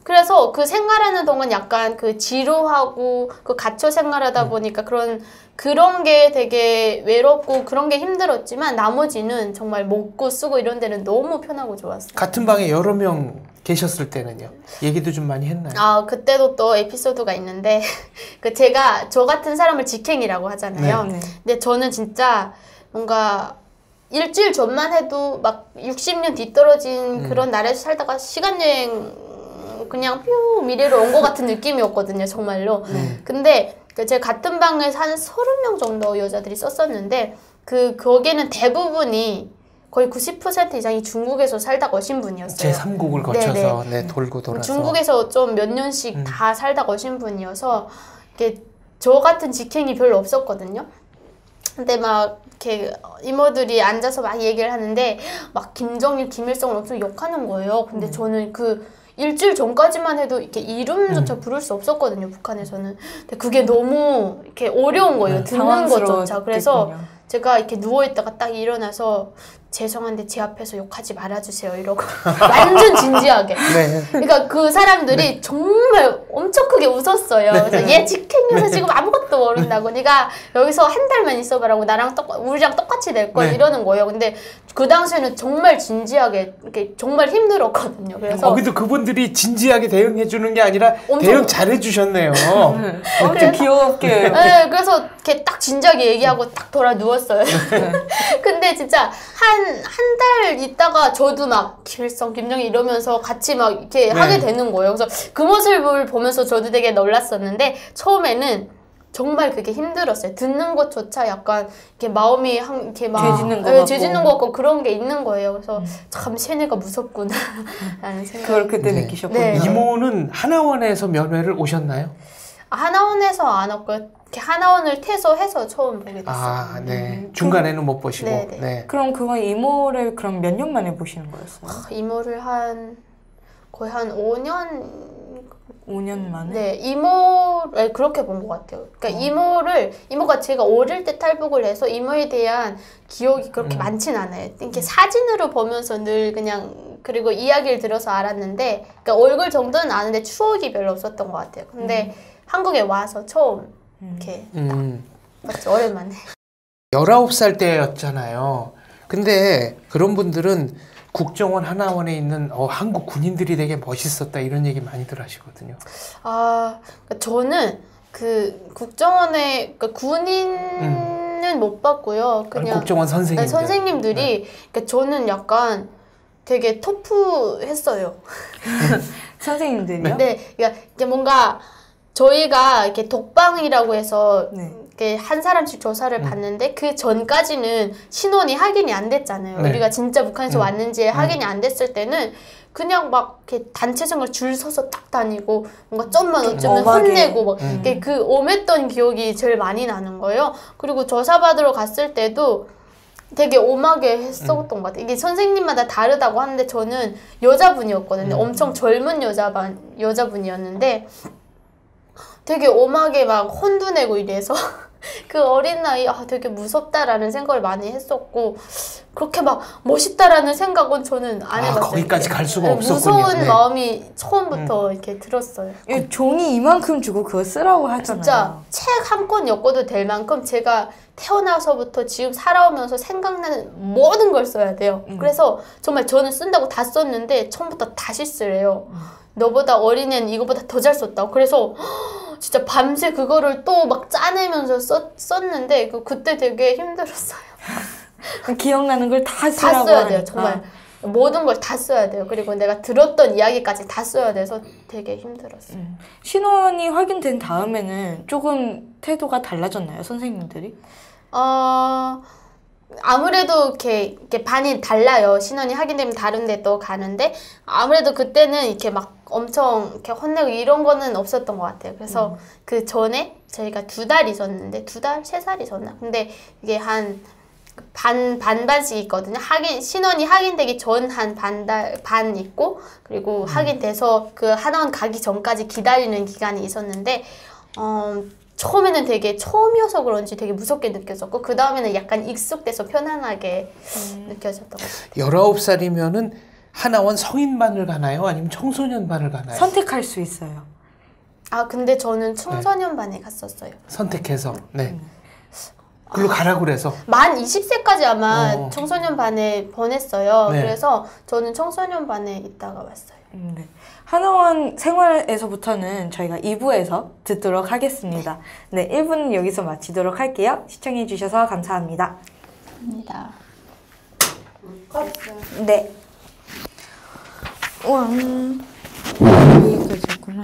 그래서 그 생활하는 동안 약간 그 지루하고 그 갇혀 생활하다 보니까 그런 게 되게 외롭고 그런 게 힘들었지만 나머지는 정말 먹고 쓰고 이런 데는 너무 편하고 좋았어요. 같은 방에 여러 명 계셨을 때는요? 얘기도 좀 많이 했나요? 아, 그때도 또 에피소드가 있는데 제가 저 같은 사람을 직행이라고 하잖아요. 네. 근데 저는 진짜 뭔가 일주일 전만 해도 막 60년 뒤떨어진 그런 나라에서 살다가 시간여행 그냥 뾰 미래로 온 것 같은 느낌이었거든요, 정말로. 근데 제가 같은 방에서 한 30명 정도 여자들이 썼었는데 거기에는 대부분이 거의 90% 이상이 중국에서 살다가 오신 분이었어요. 제3국을 거쳐서 돌고 돌아서 중국에서 좀 몇 년씩 다 살다가 오신 분이어서 저 같은 직행이 별로 없었거든요. 근데 막 이렇게 이모들이 앉아서 막 얘기를 하는데 막 김정일, 김일성을 엄청 욕하는 거예요. 근데 저는 일주일 전까지만 해도 이렇게 이름조차 부를 수 없었거든요, 북한에서는. 근데 그게 너무 이렇게 어려운 거예요, 듣는 것조차. 그래서 제가 이렇게 누워있다가 딱 일어나서 죄송한데 제 앞에서 욕하지 말아주세요 이러고 완전 진지하게. 그러니까 그 사람들이 정말 엄청 크게 웃었어요. 그래서 얘 직행이어서 지금 아무것도 모른다고. 네가 여기서 한 달만 있어봐라고 우리랑 똑같이 될 걸 이러는 거예요. 근데 그 당시에는 정말 진지하게 이렇게 정말 힘들었거든요. 그래서 근데 그분들이 진지하게 대응해 주는 게 아니라 대응 잘해 주셨네요. 엄청 귀엽게. 네, 그래서 이렇게 딱 진지하게 얘기하고 딱 돌아 누웠어요. 근데 진짜 한 달 있다가 저도 막 김일성, 김정일 이러면서 같이 막 이렇게 하게 되는 거예요. 그래서 그 모습을 보면서 저도 되게 놀랐었는데 처음에는 정말 그게 힘들었어요. 듣는 것조차 약간 이렇게 마음이 이렇게 막 죄짓는 것 같고 그런 게 있는 거예요. 그래서 참 세뇌가 무섭구나 라는 생각. 그걸 그때 느끼셨군요. 네. 이모는 하나원에서 면회를 오셨나요? 하나원에서 안 왔고요. 하나원을 퇴소해서 처음 보게 됐어요. 아, 네. 중간에는 못 보시고. 네. 그럼 그건 이모를 그럼 몇 년 만에 보시는 거였어요? 이모를 거의 한 5년, 5년 만에? 네, 그렇게 본 것 같아요. 그러니까 이모가 제가 어릴 때 탈북을 해서 이모에 대한 기억이 그렇게 많진 않아요. 이렇게 사진으로 보면서 늘 그냥, 그리고 이야기를 들어서 알았는데, 그러니까 얼굴 정도는 아는데 추억이 별로 없었던 것 같아요. 근데 한국에 와서 처음 이렇게 봤죠, 오랜만에. 19살 때였잖아요. 근데 그런 분들은 국정원 하나원에 있는 한국 군인들이 되게 멋있었다 이런 얘기 많이들 하시거든요. 그러니까 저는 그 국정원의 그러니까 군인은 못 봤고요. 그냥 국정원 선생님들. 선생님들이 그러니까 저는 약간 되게 터프했어요. 선생님들이요? 네, 그러니까 이게 뭔가 저희가 이렇게 독방이라고 해서 이렇게 한 사람씩 조사를 받는데 그 전까지는 신원이 확인이 안 됐잖아요. 우리가 진짜 북한에서 왔는지 확인이 안 됐을 때는 그냥 막 이렇게 단체장을 줄 서서 딱 다니고 뭔가 좀만 어쩌면 혼내고 막 그 엄했던 기억이 제일 많이 나는 거예요. 그리고 조사 받으러 갔을 때도 되게 엄하게 했었던 것 같아요. 이게 선생님마다 다르다고 하는데 저는 여자분이었거든요. 엄청 젊은 여자분이었는데 되게 엄하게 막 혼도 내고 이래서 그 어린 나이 되게 무섭다라는 생각을 많이 했었고 그렇게 막 멋있다라는 생각은 저는 안 해봤어요. 거기까지 갈 수가 없었군요. 무서운 마음이 처음부터 이렇게 들었어요. 종이 이만큼 주고 그거 쓰라고 하잖아요. 진짜 책 한 권 엮어도 될 만큼 제가 태어나서부터 지금 살아오면서 생각나는 모든 걸 써야 돼요. 그래서 정말 저는 쓴다고 다 썼는데 처음부터 다시 쓰래요. 너보다 어린 애는 이거보다 더 잘 썼다고. 그래서 진짜 밤새 그거를 또 막 짜내면서 썼는데 그때 되게 힘들었어요. 기억나는 걸 다 쓰라고 다 써야 돼요. 하니까. 정말 모든 걸 다 써야 돼요. 그리고 내가 들었던 이야기까지 다 써야 돼서 되게 힘들었어요. 신원이 확인된 다음에는 조금 태도가 달라졌나요, 선생님들이? 아무래도 이렇게 반이 달라요. 신원이 확인되면 다른 데 또 가는데 아무래도 그때는 이렇게 막 엄청 이렇게 혼내고 이런 거는 없었던 것 같아요. 그래서 그 전에 저희가 2달 있었는데 2달? 3살 있었나? 근데 이게 한 반반씩 있거든요. 신원이 확인되기 전 한 반 있고 그리고 확인돼서 그 하나원 가기 전까지 기다리는 기간이 있었는데 처음에는 되게 처음이어서 그런지 되게 무섭게 느껴졌고 그 다음에는 약간 익숙돼서 편안하게 느껴졌던 것 같아요. 19살이면은 하나원 성인반을 가나요? 아니면 청소년반을 가나요? 선택할 수 있어요. 근데 저는 청소년반에 갔었어요. 선택해서. 네. 글로 가라고 그래서. 만 20세까지 아마 청소년반에 보냈어요. 네. 그래서 저는 청소년반에 있다가 왔어요. 네. 하나원 생활에서부터는 저희가 2부에서 듣도록 하겠습니다. 네, 1부는 여기서 마치도록 할게요. 시청해주셔서 감사합니다. 감사합니다. 네. 우와, 여기까지 했구나.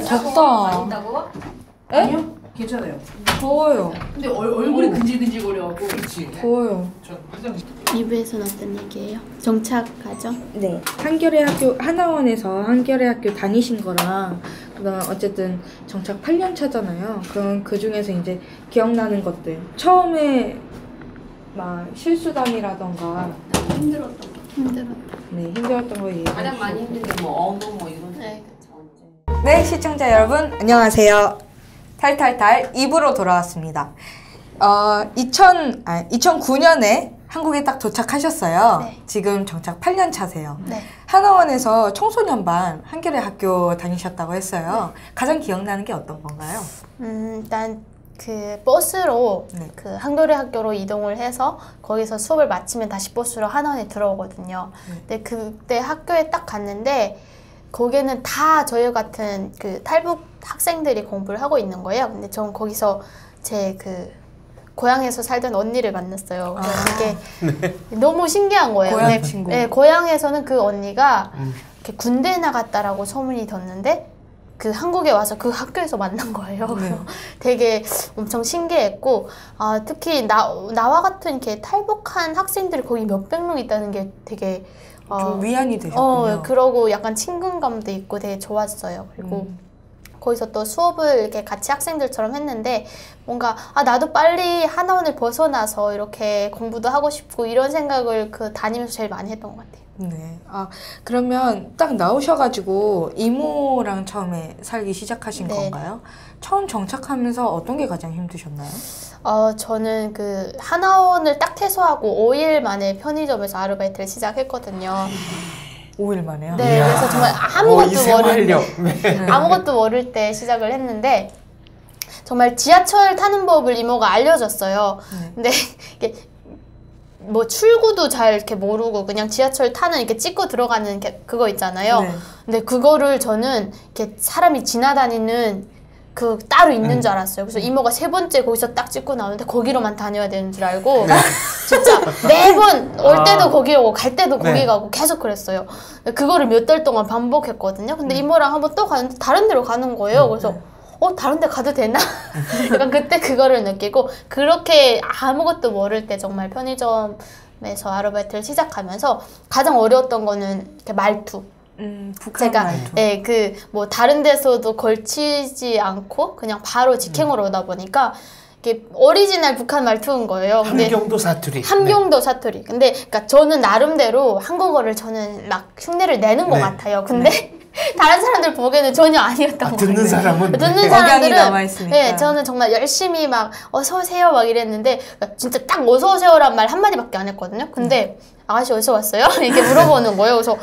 덥다. 아니요? 괜찮아요. 더워요. 근데 얼굴이 근질근질거려갖고. 그렇지. 더워요. 2부에서는 어떤 얘기예요? 정착 과정? 네, 한겨레 학교 하나원에서 한겨레 학교 다니신 거랑 그다음 어쨌든 정착 8년 차잖아요. 그럼 그 중에서 이제 기억나는 것들 처음에 막 실수담이라던가 힘들었다. 네 힘들었던 거 얘기해 가장 주시고. 많이 힘든 게 뭐 언어 뭐 이런. 네. 네, 시청자 여러분 안녕하세요. 탈탈탈 2부로 돌아왔습니다. 2009년에 한국에 딱 도착하셨어요. 네. 지금 정착 8년 차세요. 네. 하나원에서 청소년반 한겨레 학교 다니셨다고 했어요. 가장 기억나는 게 어떤 건가요? 일단 그 버스로 네. 그 한겨레 학교로 이동을 해서 거기서 수업을 마치면 다시 버스로 하나원에 들어오거든요. 근데 그때 학교에 딱 갔는데 거기는 다 저희 같은 그 탈북 학생들이 공부를 하고 있는 거예요. 근데 전 거기서 제 그 고향에서 살던 언니를 만났어요. 그게 너무 신기한 거예요. 고향 근데, 친구. 네, 고향에서는 그 언니가 이렇게 군대에 나갔다라고 소문이 뒀는데 그 한국에 와서 그 학교에서 만난 거예요. 네. 되게 엄청 신기했고 특히 나와 같은 이렇게 탈북한 학생들이 거기 몇백 명 있다는 게 되게 좀 위안이 되셨군요. 그러고 약간 친근감도 있고 되게 좋았어요. 그리고 거기서 또 수업을 이렇게 같이 학생들처럼 했는데 뭔가 나도 빨리 하나원을 벗어나서 이렇게 공부도 하고 싶고 이런 생각을 다니면서 제일 많이 했던 것 같아요. 네. 그러면 딱 나오셔가지고 이모랑 처음에 살기 시작하신 네. 건가요? 처음 정착하면서 어떤 게 가장 힘드셨나요? 저는 하나원을 딱 퇴소하고 5일 만에 편의점에서 아르바이트를 시작했거든요. 5일 만에요? 네, 이야. 그래서 정말 이 생활력. 네. 아무것도 모를 때 시작을 했는데 정말 지하철 타는 법을 이모가 알려줬어요. 근데 이게 뭐 출구도 잘 이렇게 모르고 그냥 지하철 타는 이렇게 찍고 들어가는 그거 있잖아요. 네. 근데 그거를 저는 이렇게 사람이 지나다니는 따로 있는 줄 알았어요. 그래서 이모가 3번째 거기서 딱 찍고 나오는데 거기로만 다녀야 되는 줄 알고 진짜 매번 올 때도 거기 오고 갈 때도 거기 네. 가고 계속 그랬어요. 그거를 몇 달 동안 반복했거든요. 근데 이모랑 한번 또 가는데 다른 데로 가는 거예요. 그래서 다른 데 가도 되나? 약간 그때 그거를 느끼고 그렇게 아무것도 모를 때 정말 편의점에서 아르바이트를 시작하면서 가장 어려웠던 거는 이렇게 말투. 북한 제가 말투. 뭐 다른 데서도 걸치지 않고 그냥 바로 직행으로 오다 보니까 이게 오리지널 북한 말투인 거예요. 근데 함경도 사투리. 함경도 사투리. 근데 그러니까 저는 나름대로 한국어를 저는 막 흉내를 내는 것 네. 같아요. 근데 다른 사람들 보기에는 전혀 아니었던 것 듣는 같아요. 사람은 듣는 억양이 사람들은 남아있으니까. 네, 저는 정말 열심히 막 어서 오세요 막 이랬는데 진짜 딱 어서 오세요란 말 한마디밖에 안 했거든요. 근데 아가씨 어디서 왔어요? 이렇게 물어보는 거예요. 그래서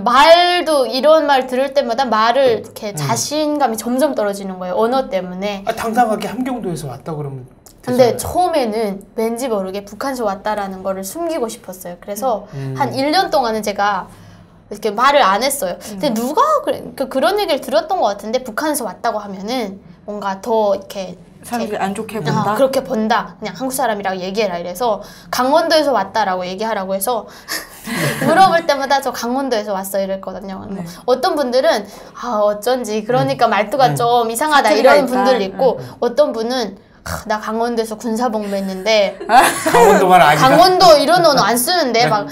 말도 이런 말 들을 때마다 말을 이렇게 자신감이 점점 떨어지는 거예요. 언어 때문에. 당당하게 함경도에서 왔다 그러면 근데 되잖아요. 처음에는 왠지 모르게 북한에서 왔다라는 거를 숨기고 싶었어요. 그래서 한 1년 동안은 제가 이렇게 말을 안 했어요. 근데 누가 그런 얘기를 들었던 것 같은데 북한에서 왔다고 하면은 뭔가 더 이렇게 사람들이 안 좋게 본다? 그렇게 본다. 그냥 한국 사람이라고 얘기해라. 이래서 강원도에서 왔다라고 얘기하라고 해서 물어볼 때마다 저 강원도에서 왔어 이랬거든요. 네. 어떤 분들은 어쩐지 그러니까 말투가 좀 이상하다 사투리가 이런 있다. 분들 있고 어떤 분은 나 강원도에서 군사복무했는데 강원도만 아니다. 강원도 이런 언어 안 쓰는데 막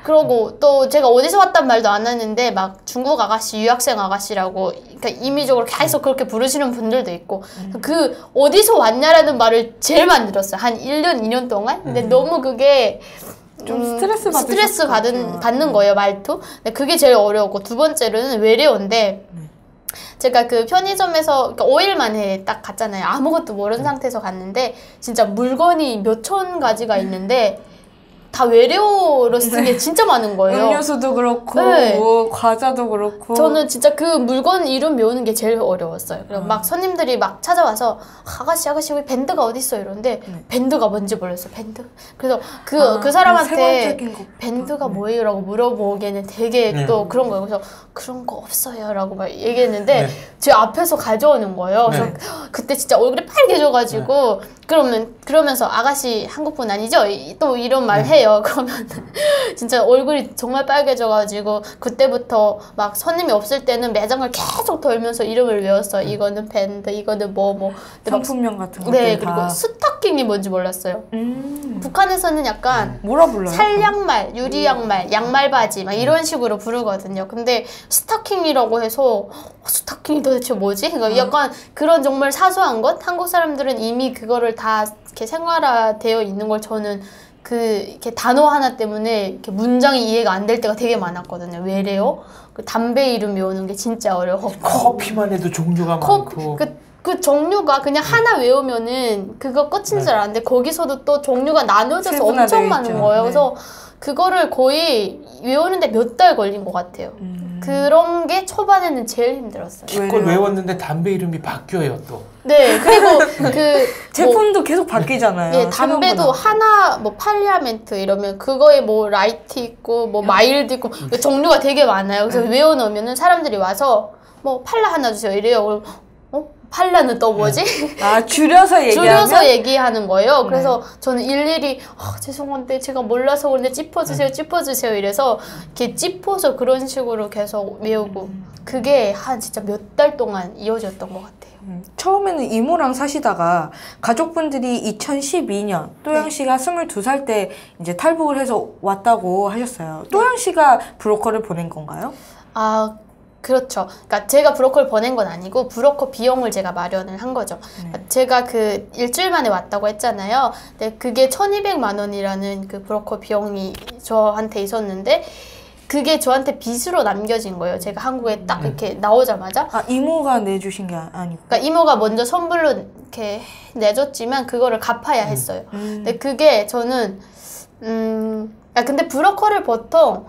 그러고 또 제가 어디서 왔단 말도 안 하는데 막 중국 아가씨, 유학생 아가씨라고 그러니까 임의적으로 계속 그렇게 부르시는 분들도 있고 어디서 왔냐라는 말을 제일 많이 들었어요. 한 1년, 2년 동안. 근데 너무 그게 좀 스트레스 받는 거예요, 말투. 근데 그게 제일 어려웠고 두 번째로는 외래어인데 제가 편의점에서 그러니까 5일 만에 딱 갔잖아요. 아무것도 모르는 상태에서 갔는데 진짜 물건이 몇천 가지가 있는데 다 외래어로 쓴 게 진짜 많은 거예요. 음료수도 그렇고 네. 뭐 과자도 그렇고 저는 진짜 그 물건 이름 외우는 게 제일 어려웠어요. 그래서 막 손님들이 막 찾아와서 아가씨 우리 밴드가 어디 있어 이러는데 밴드가 뭔지 몰랐어요. 밴드. 그래서 그 사람한테 생활적인 거. 밴드가 뭐예요라고 물어보기에는 되게 또 그런 거예요. 그래서 그런 거 없어요라고 막 얘기했는데 제 앞에서 가져오는 거예요. 그래서 그때 진짜 얼굴이 빨개져가지고 그러면서 아가씨 한국분 아니죠? 또 이런 말 해요. 그러면 진짜 얼굴이 정말 빨개져가지고 그때부터 막 손님이 없을 때는 매장을 계속 돌면서 이름을 외웠어요. 이거는 밴드, 이거는 뭐. 상품명 같은 것들 네, 다. 그리고 스타킹이 뭔지 몰랐어요. 북한에서는 약간 뭐라 불러요? 살양말, 유리양말, 양말바지 막 이런 식으로 부르거든요. 근데 스타킹이라고 해서 스타킹이 도대체 뭐지? 그러니까 약간 그런 정말 사소한 것? 한국 사람들은 이미 그거를 다 이렇게 생활화되어 있는 걸 저는 이렇게 단어 하나 때문에 이렇게 문장이 이해가 안 될 때가 되게 많았거든요. 외래어? 담배 이름 외우는 게 진짜 어려웠고. 커피만 해도 종류가 많고. 그 종류가 그냥 하나 외우면은 그거 끝인 줄 알았는데 거기서도 또 종류가 나눠져서 세분화되어 엄청 많은 있죠. 거예요. 네. 그래서 그거를 거의 외우는데 몇 달 걸린 것 같아요. 그런 게 초반에는 제일 힘들었어요. 그걸 외웠는데 담배 이름이 바뀌어요 또. 네, 그리고 제품도 계속 바뀌잖아요. 예, 담배도 하나 뭐 팔리아멘트 이러면 그거에 뭐 라이트 있고 뭐 마일드 있고 종류가 되게 많아요. 그래서 외워놓으면은 사람들이 와서 뭐 팔라 하나 주세요 이래요. 팔라는 또 뭐지? 줄여서 얘기하면? 줄여서 얘기하는 거예요. 그래서 저는 일일이 죄송한데 제가 몰라서 그런데 짚어주세요 이래서 이렇게 짚어서 그런 식으로 계속 외우고 그게 한 진짜 몇 달 동안 이어졌던 것 같아요. 처음에는 이모랑 사시다가 가족분들이 2012년 또양 씨가 22살 때 이제 탈북을 해서 왔다고 하셨어요. 또양 씨가 브로커를 보낸 건가요? 그렇죠. 그러니까 제가 브로커를 보낸 건 아니고 브로커 비용을 제가 마련을 한 거죠. 그러니까 제가 그 일주일 만에 왔다고 했잖아요. 근데 그게 1,200만 원이라는 그 브로커 비용이 저한테 있었는데 그게 저한테 빚으로 남겨진 거예요. 제가 한국에 딱 이렇게 나오자마자. 아, 이모가 내주신 게 아니고. 그러니까 이모가 먼저 선불로 이렇게 내줬지만 그거를 갚아야 했어요. 근데 그게 저는 근데 브로커를 보통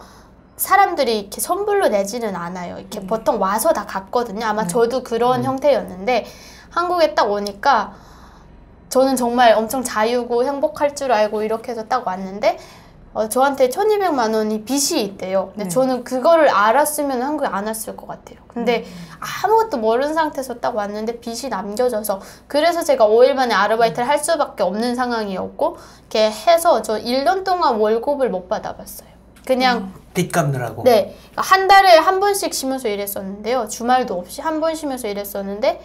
사람들이 이렇게 선불로 내지는 않아요. 이렇게 보통 와서 다 갚거든요. 아마 저도 그런 형태였는데 한국에 딱 오니까 저는 정말 엄청 자유고 행복할 줄 알고 이렇게 해서 딱 왔는데 저한테 1,200만 원이 빚이 있대요. 근데 저는 그거를 알았으면 한국에 안 왔을 것 같아요. 근데 아무것도 모르는 상태에서 딱 왔는데 빚이 남겨져서 그래서 제가 5일 만에 아르바이트를 할 수밖에 없는 상황이었고 이렇게 해서 저 1년 동안 월급을 못 받아봤어요. 그냥 빚 갚느라고. 네, 한 달에 한 번씩 쉬면서 일했었는데요. 주말도 없이 한 번 쉬면서 일했었는데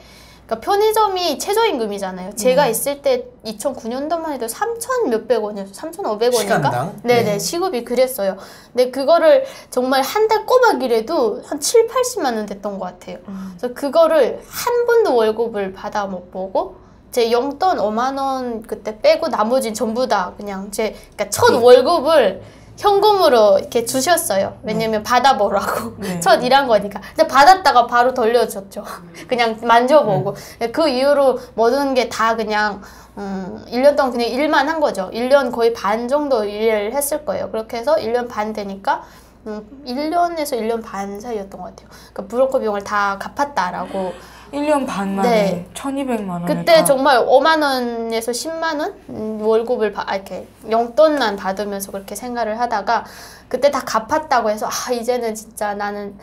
그러니까 편의점이 최저임금이잖아요. 제가 있을 때 2009년도만 해도 3,000 몇백 원이었어요. 3,500원인가? 시간당? 네네, 시급이 그랬어요. 근데 그거를 정말 한 달 꼬박 일해도 한 7, 80만 원 됐던 것 같아요. 그래서 그거를 한 번도 월급을 받아 못 보고 제 용돈 5만 원 그때 빼고 나머지는 전부 다 그냥 그러니까 첫 월급을 현금으로 이렇게 주셨어요. 왜냐면 받아보라고. 첫 일한 거니까. 근데 받았다가 바로 돌려줬죠. 그냥 만져보고. 그 이후로 모든 게 다 그냥 1년 동안 그냥 일만 한 거죠. 1년 거의 반 정도 일을 했을 거예요. 그렇게 해서 1년 반 되니까 1년에서 1년 반 사이였던 것 같아요. 그러니까 브로커 비용을 다 갚았다라고. 1년 반 만에 네. 1,200만 원을 그때 정말 5만 원에서 10만 원 월급을 이렇게 용돈만 받으면서 그렇게 생활을 하다가 그때 다 갚았다고 해서 이제는 진짜 나는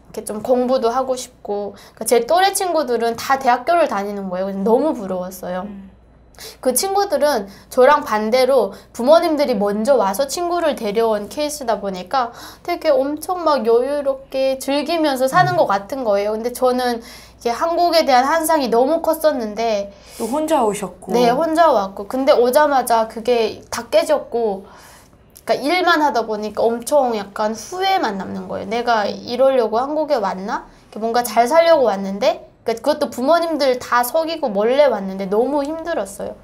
이렇게 좀 공부도 하고 싶고 그러니까 제 또래 친구들은 다 대학교를 다니는 거예요. 그래서 너무 부러웠어요. 그 친구들은 저랑 반대로 부모님들이 먼저 와서 친구를 데려온 케이스다 보니까 되게 엄청 막 여유롭게 즐기면서 사는 것 같은 거예요. 근데 저는 이게 한국에 대한 환상이 너무 컸었는데 또 혼자 오셨고. 네, 혼자 왔고 근데 오자마자 그게 다 깨졌고 그러니까 일만 하다 보니까 엄청 약간 후회만 남는 거예요. 내가 이러려고 한국에 왔나? 뭔가 잘 살려고 왔는데 그것도 부모님들 다 속이고 몰래 왔는데 너무 힘들었어요.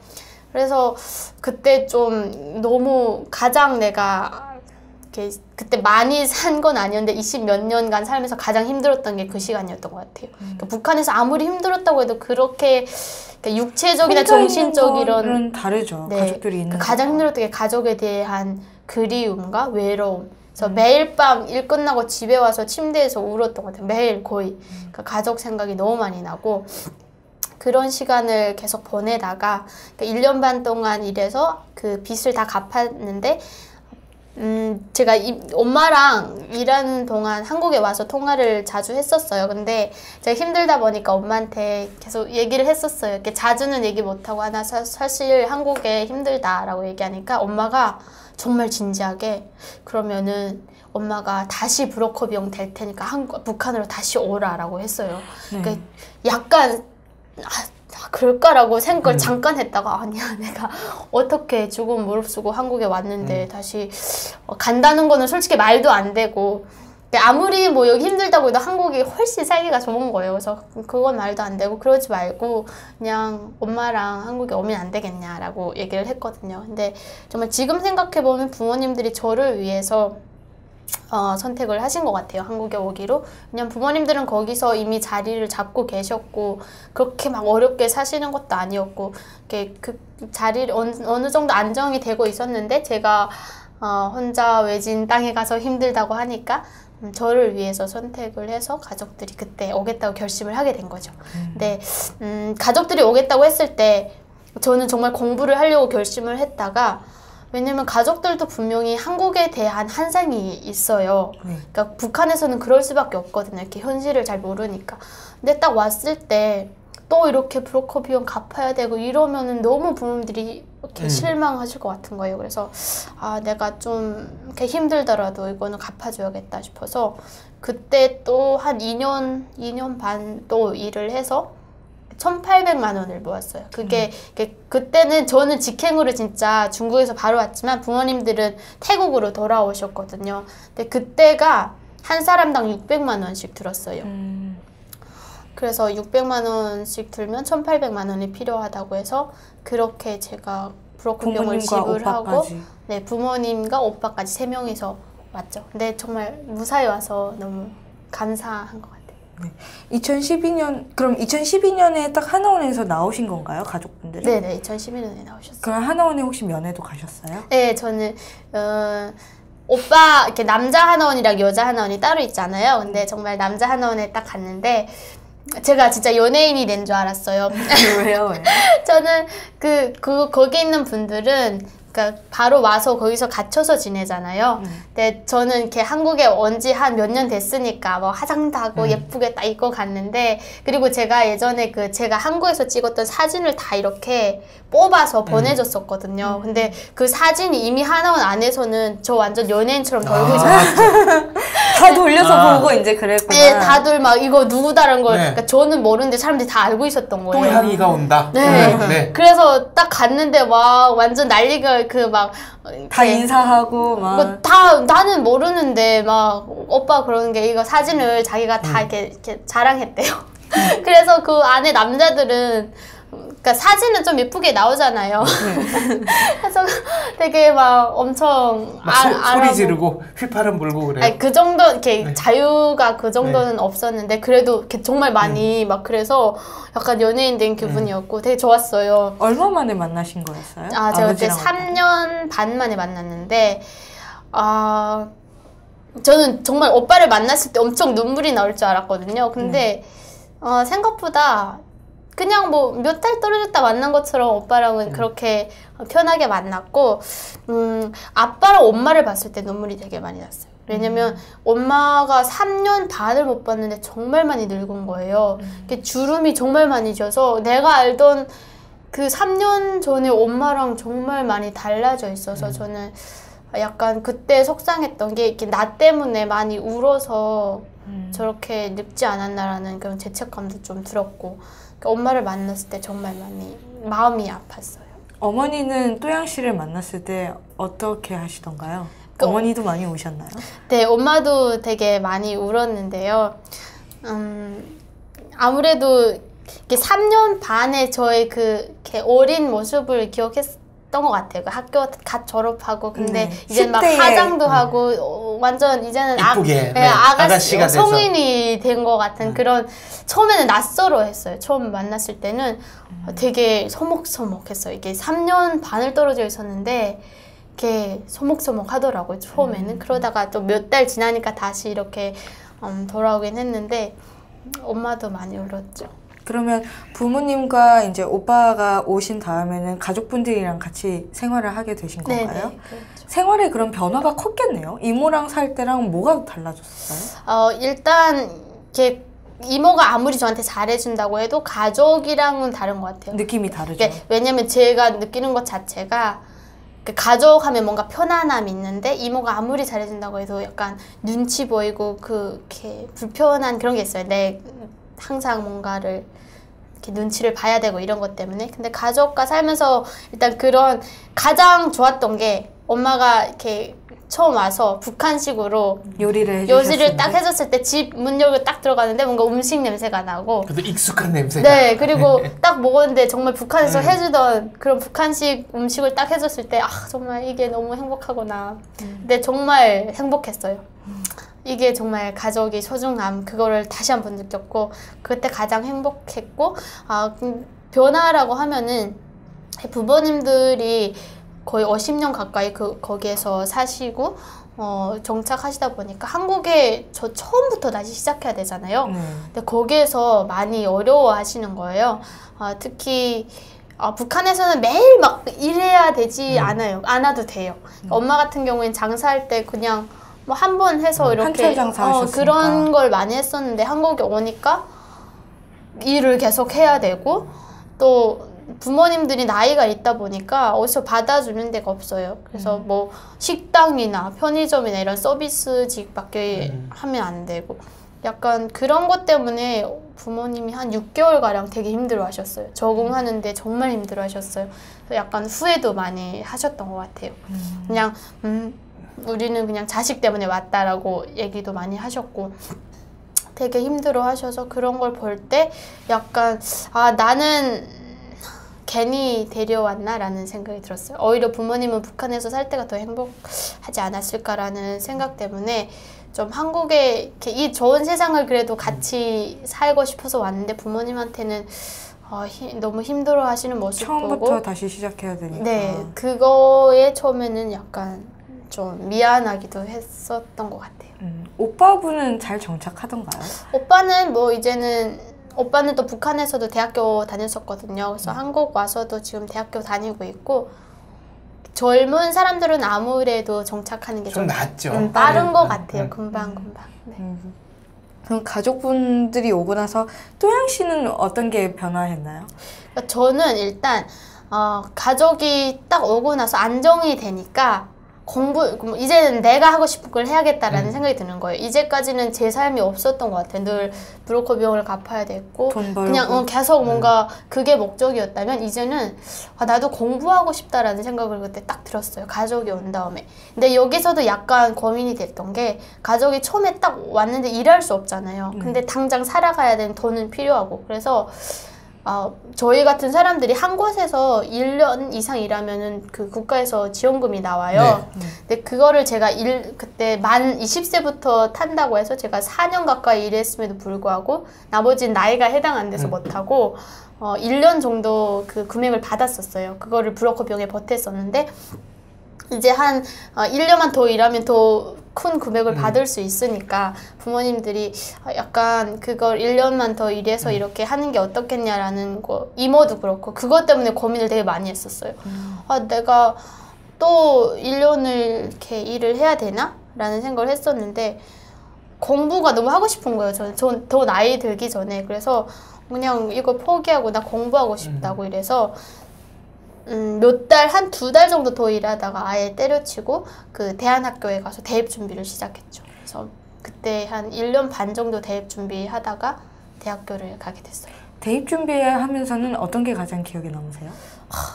그래서 그때 좀 너무 가장 내가 그때 많이 산 건 아니었는데 20 몇 년간 살면서 가장 힘들었던 게 그 시간이었던 것 같아요. 그러니까 북한에서 아무리 힘들었다고 해도 그렇게 육체적이나 정신적 이런 다르죠. 네, 가족들이 있는 가장 힘들었던 게 가족에 대한 그리움과 외로움. 그래서 매일 밤 일 끝나고 집에 와서 침대에서 울었던 것 같아요. 매일 거의. 그러니까 가족 생각이 너무 많이 나고 그런 시간을 계속 보내다가 그러니까 1년 반 동안 일해서 그 빚을 다 갚았는데 제가 엄마랑 일하는 동안 한국에 와서 통화를 자주 했었어요. 근데 제가 힘들다 보니까 엄마한테 계속 얘기를 했었어요. 이렇게 자주는 얘기 못하고 나 사실 한국에 힘들다라고 얘기하니까 엄마가 정말 진지하게 그러면은 엄마가 다시 브로커 비용 될 테니까 북한으로 다시 오라라고 했어요. 그러니까 약간 그럴까라고 생각을 잠깐 했다가 아니야 내가 어떻게 죽음 무릅쓰고 한국에 왔는데 다시 간다는 거는 솔직히 말도 안 되고 아무리 뭐 여기 힘들다고 해도 한국이 훨씬 살기가 좋은 거예요. 그래서 그건 말도 안 되고 그러지 말고 그냥 엄마랑 한국에 오면 안 되겠냐라고 얘기를 했거든요. 근데 정말 지금 생각해보면 부모님들이 저를 위해서 선택을 하신 것 같아요. 한국에 오기로. 왜냐면 부모님들은 거기서 이미 자리를 잡고 계셨고 그렇게 막 어렵게 사시는 것도 아니었고 그 자리를 어느 정도 안정이 되고 있었는데 제가 혼자 외진 땅에 가서 힘들다고 하니까 저를 위해서 선택을 해서 가족들이 그때 오겠다고 결심을 하게 된 거죠. 근데 가족들이 오겠다고 했을 때 저는 정말 공부를 하려고 결심을 했다가 왜냐면 가족들도 분명히 한국에 대한 환상이 있어요. 그러니까 북한에서는 그럴 수밖에 없거든요. 이렇게 현실을 잘 모르니까. 근데 딱 왔을 때 또 이렇게 브로커 비용 갚아야 되고 이러면은 너무 부모님들이 이렇게 실망하실 것 같은 거예요. 그래서 내가 좀 이렇게 힘들더라도 이거는 갚아줘야겠다 싶어서 그때 또 한 2년 반 또 일을 해서 1,800만 원을 모았어요. 그때는 저는 직행으로 진짜 중국에서 바로 왔지만 부모님들은 태국으로 돌아오셨거든요. 근데 그때가 한 사람당 600만 원씩 들었어요. 그래서 600만 원씩 들면 1,800만 원이 필요하다고 해서 그렇게 제가 브로큰 병을 지불하고 네, 부모님과 오빠까지 3명이서 왔죠. 근데 정말 무사히 와서 너무 감사한 것 같아요. 네. 2012년 그럼 2012년에 딱 하나원에서 나오신 건가요, 가족분들이? 네네, 2012년에 나오셨어요. 그럼 하나원에 혹시 면회도 가셨어요? 네, 저는 오빠 이렇게 남자 하나원이랑 여자 하나원이 따로 있잖아요. 근데 정말 남자 하나원에 딱 갔는데 제가 진짜 연예인이 된 줄 알았어요. 왜요? 저는 거기 있는 분들은 그러니까 바로 와서 거기서 갇혀서 지내잖아요. 근데 저는 이렇게 한국에 온 지 한 몇 년 됐으니까 뭐 화장도 하고 예쁘게 딱 입고 갔는데 그리고 제가 예전에 제가 한국에서 찍었던 사진을 다 이렇게 뽑아서 보내줬었거든요. 근데 그 사진이 이미 하나원 안에서는 저 완전 연예인처럼 돌고 있었어요. 다 돌려서 보고 이제 그랬구나. 네, 다들 막 이거 누구다라는 걸 네. 그러니까 저는 모르는데 사람들이 다 알고 있었던 거예요. 또 향이가 온다. 네. 네. 그래서 딱 갔는데 막 완전 난리가 다 인사하고 막 나는 모르는데 막 오빠 그러는 게 이거 사진을 자기가 다 이렇게 자랑했대요. 그래서 그 안에 남자들은 그러니까 사진은 좀 예쁘게 나오잖아요. 그래서 되게 막 엄청 소리 지르고 휘파람 불고 그래요. 아니, 그 정도 이렇게 자유가 그 정도는 없었는데 그래도 이렇게 정말 많이 막 그래서 약간 연예인 된 기분이었고 되게 좋았어요. 얼마 만에 만나신 거였어요? 아, 제가 그때 아버지랑 3년 반 만에 만났는데 저는 정말 오빠를 만났을 때 엄청 눈물이 나올 줄 알았거든요. 근데 생각보다 그냥 뭐 몇 달 떨어졌다 만난 것처럼 오빠랑은 그렇게 편하게 만났고 아빠랑 엄마를 봤을 때 눈물이 되게 많이 났어요. 왜냐면 엄마가 3년 반을 못 봤는데 정말 많이 늙은 거예요. 주름이 정말 많이 져서 내가 알던 그 3년 전에 엄마랑 정말 많이 달라져 있어서 저는 약간 그때 속상했던 게 이렇게 나 때문에 많이 울어서 저렇게 늙지 않았나라는 그런 죄책감도 좀 들었고 엄마를 만났을 때 정말 많이 마음이 아팠어요. 어머니는 또양 씨를 만났을 때 어떻게 하시던가요? 어머니도 많이 우셨나요? 네, 엄마도 되게 많이 울었는데요. 아무래도 이렇게 3년 반에 저의 이렇게 어린 모습을 기억했던 것 같아요. 그 학교 갓 졸업하고 근데 이제 막 10대에, 화장도 하고 완전 이제는 이쁘게 아가씨가 돼서. 성인이 된 것 같은 그런 처음에는 낯설어했어요. 처음 만났을 때는 되게 서먹서먹했어요. 이게 3년 반을 떨어져 있었는데 이렇게 서먹서먹 하더라고요. 처음에는 그러다가 또 몇 달 지나니까 다시 이렇게 돌아오긴 했는데 엄마도 많이 울었죠. 그러면 부모님과 이제 오빠가 오신 다음에는 가족분들이랑 같이 생활을 하게 되신 건가요? 네네, 그렇죠. 생활에 그런 변화가 컸겠네요. 이모랑 살 때랑 뭐가 달라졌어요? 일단 이렇게 이모가 아무리 저한테 잘해준다고 해도 가족이랑은 다른 것 같아요. 느낌이 다르죠. 그러니까 왜냐면 제가 느끼는 것 자체가 가족하면 뭔가 편안함이 있는데 이모가 아무리 잘해준다고 해도 약간 눈치 보이고 이렇게 불편한 그런 게 있어요. 항상 뭔가를 이렇게 눈치를 봐야 되고 이런 것 때문에. 근데 가족과 살면서 일단 그런 가장 좋았던 게 엄마가 이렇게 처음 와서 북한식으로 요리를 딱 해줬을 때 집 문 열고 딱 들어가는데 뭔가 음식 냄새가 나고 그래도 익숙한 냄새가. 네, 그리고 딱 먹었는데 정말 북한에서 해주던 그런 북한식 음식을 딱 해줬을 때 정말 이게 너무 행복하구나. 근데 정말 행복했어요. 이게 정말 가족이 소중함 그거를 다시 한번 느꼈고 그때 가장 행복했고 변화라고 하면은 부모님들이 거의 50년 가까이 거기에서 사시고 정착하시다 보니까 한국에 저 처음부터 다시 시작해야 되잖아요. 근데 거기에서 많이 어려워하시는 거예요. 특히 북한에서는 매일 막 일해야 되지 않아도 돼요. 엄마 같은 경우에는 장사할 때 그냥 뭐 한 번 해서 이렇게 한철 장사하셨으니까. 그런 걸 많이 했었는데 한국에 오니까 일을 계속 해야 되고 또 부모님들이 나이가 있다 보니까 어디서 받아주는 데가 없어요. 그래서 뭐 식당이나 편의점이나 이런 서비스직밖에 하면 안 되고 약간 그런 것 때문에 부모님이 한 6개월가량 되게 힘들어하셨어요. 적응하는데 정말 힘들어하셨어요. 약간 후회도 많이 하셨던 것 같아요. 그냥 우리는 그냥 자식 때문에 왔다라고 얘기도 많이 하셨고 되게 힘들어 하셔서 그런 걸 볼 때 약간 아 나는 괜히 데려왔나라는 생각이 들었어요. 오히려 부모님은 북한에서 살 때가 더 행복하지 않았을까라는 생각 때문에 좀 한국에 이렇게 이 좋은 세상을 그래도 같이 살고 싶어서 왔는데 부모님한테는 너무 힘들어 하시는 모습 처음부터 보고 다시 시작해야 되니까. 네, 그거에 처음에는 약간 좀 미안하기도 했었던 것 같아요. 오빠분은 잘 정착하던가요? 오빠는 뭐 이제는 오빠는 또 북한에서도 대학교 다녔었거든요. 그래서 한국 와서도 지금 대학교 다니고 있고 젊은 사람들은 아무래도 정착하는 게 좀 낫죠. 빠른 것 같아요. 금방. 네. 그럼 가족분들이 오고 나서 또양 씨는 어떤 게 변화했나요? 그러니까 저는 일단 가족이 딱 오고 나서 안정이 되니까 이제는 내가 하고 싶은 걸 해야겠다라는 생각이 드는 거예요. 이제까지는 제 삶이 없었던 것 같아요. 늘 브로커 비용을 갚아야 됐고 돈 벌고. 그냥 계속 뭔가 그게 목적이었다면 이제는 나도 공부하고 싶다라는 생각을 그때 딱 들었어요. 가족이 온 다음에. 근데 여기서도 약간 고민이 됐던 게 가족이 처음에 딱 왔는데 일할 수 없잖아요. 근데 당장 살아가야 되는 돈은 필요하고 그래서 저희 같은 사람들이 한 곳에서 1년 이상 일하면은 그 국가에서 지원금이 나와요. 네. 근데 그거를 제가 그때 만 20세부터 탄다고 해서 제가 4년 가까이 일했음에도 불구하고 나머지는 나이가 해당 안 돼서 못하고 1년 정도 그 금액을 받았었어요. 그거를 브로커 비용에 보탰었는데 이제 한 1년만 더 일하면 더 큰 금액을 받을 수 있으니까 부모님들이 약간 그걸 1년만 더 일해서 이렇게 하는 게 어떻겠냐라는 거 이모도 그렇고 그것 때문에 고민을 되게 많이 했었어요. 내가 또 1년을 이렇게 일을 해야 되나? 라는 생각을 했었는데 공부가 너무 하고 싶은 거예요. 전 더 나이 들기 전에. 그래서 그냥 이거 포기하고 나 공부하고 싶다고 이래서 몇 달, 한 2달 정도 더 일하다가 아예 때려치고 그 대안학교에 가서 대입 준비를 시작했죠. 그래서 그때 한 1년 반 정도 대입 준비하다가 대학교를 가게 됐어요. 대입 준비하면서는 어떤 게 가장 기억에 남으세요?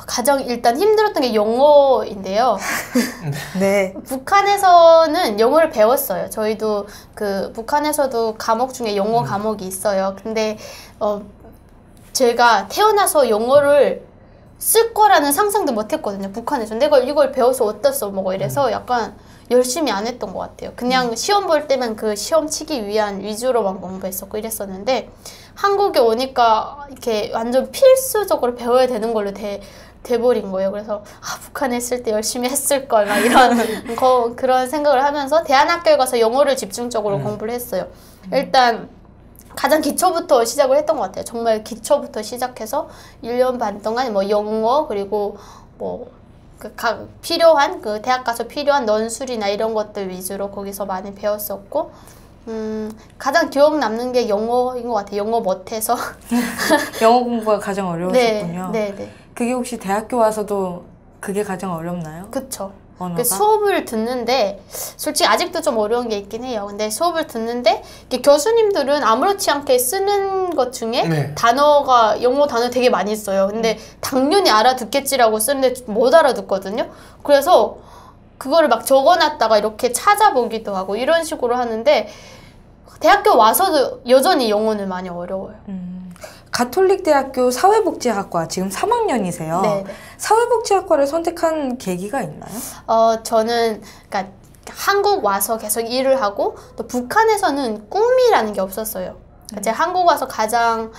가장 일단 힘들었던 게 영어인데요. 네. 북한에서는 영어를 배웠어요. 저희도 그 북한에서도 과목 중에 영어 과목이 있어요. 근데 제가 태어나서 영어를 쓸 거라는 상상도 못 했거든요. 북한에서. 내가 이걸 배워서 어디다 써먹어 이래서 약간 열심히 안 했던 것 같아요. 그냥 시험 볼 때만 그 시험 치기 위한 위주로만 공부했었고 이랬었는데 한국에 오니까 이렇게 완전 필수적으로 배워야 되는 걸로 돼버린 거예요. 그래서 북한에 있을 때 열심히 했을 걸 막 이런 그런 생각을 하면서 대안학교에 가서 영어를 집중적으로 공부를 했어요. 일단 가장 기초부터 시작을 했던 것 같아요. 정말 기초부터 시작해서 1년 반 동안 뭐 영어 그리고 뭐 필요한 그 대학 가서 필요한 논술이나 이런 것들 위주로 거기서 많이 배웠었고 가장 기억 남는 게 영어인 것 같아요. 영어 못해서 영어 공부가 가장 어려우셨군요. 네. 그게 혹시 대학교 와서도 그게 가장 어렵나요? 그쵸. 언어가? 수업을 듣는데 솔직히 아직도 좀 어려운 게 있긴 해요. 근데 수업을 듣는데 교수님들은 아무렇지 않게 쓰는 것 중에 영어 단어 되게 많이 써요. 근데 당연히 알아듣겠지라고 쓰는데 못 알아듣거든요. 그래서 그거를 막 적어놨다가 이렇게 찾아보기도 하고 이런 식으로 하는데 대학교 와서도 여전히 영어는 많이 어려워요. 가톨릭 대학교 사회복지학과 지금 3학년이세요. 네. 사회복지학과를 선택한 계기가 있나요? 저는 그러니까 한국 와서 계속 일을 하고 또 북한에서는 꿈이라는 게 없었어요. 그러니까 제가 한국 와서 가장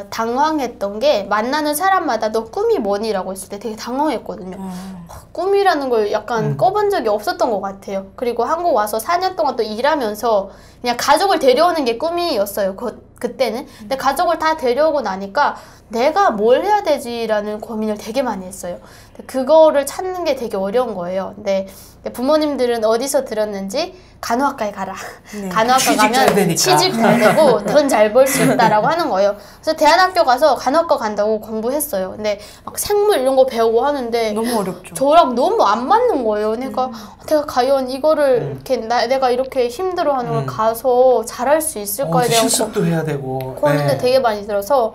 당황했던 게 만나는 사람마다 너 꿈이 뭐니라고 했을 때 되게 당황했거든요. 꿈이라는 걸 약간 꿔본 적이 없었던 것 같아요. 그리고 한국 와서 4년 동안 또 일하면서 그냥 가족을 데려오는 게 꿈이었어요. 그때는. 근데 가족을 다 데려오고 나니까 내가 뭘 해야 되지라는 고민을 되게 많이 했어요. 그거를 찾는 게 되게 어려운 거예요. 근데 부모님들은 어디서 들었는지 간호학과에 가라. 네. 간호학과 가면 취직 잘 되고 돈 잘 벌 수 있다라고 하는 거예요. 그래서 대안학교 가서 간호학과 간다고 공부했어요. 근데 막 생물 이런 거 배우고 하는데 너무 어렵죠. 저랑 너무 안 맞는 거예요. 내가 과연 이거를 이렇게 내가 이렇게 힘들어하는 걸 가서 잘할 수 있을까에 대한 실습도 해야 되고 고민도 되게 많이 들어서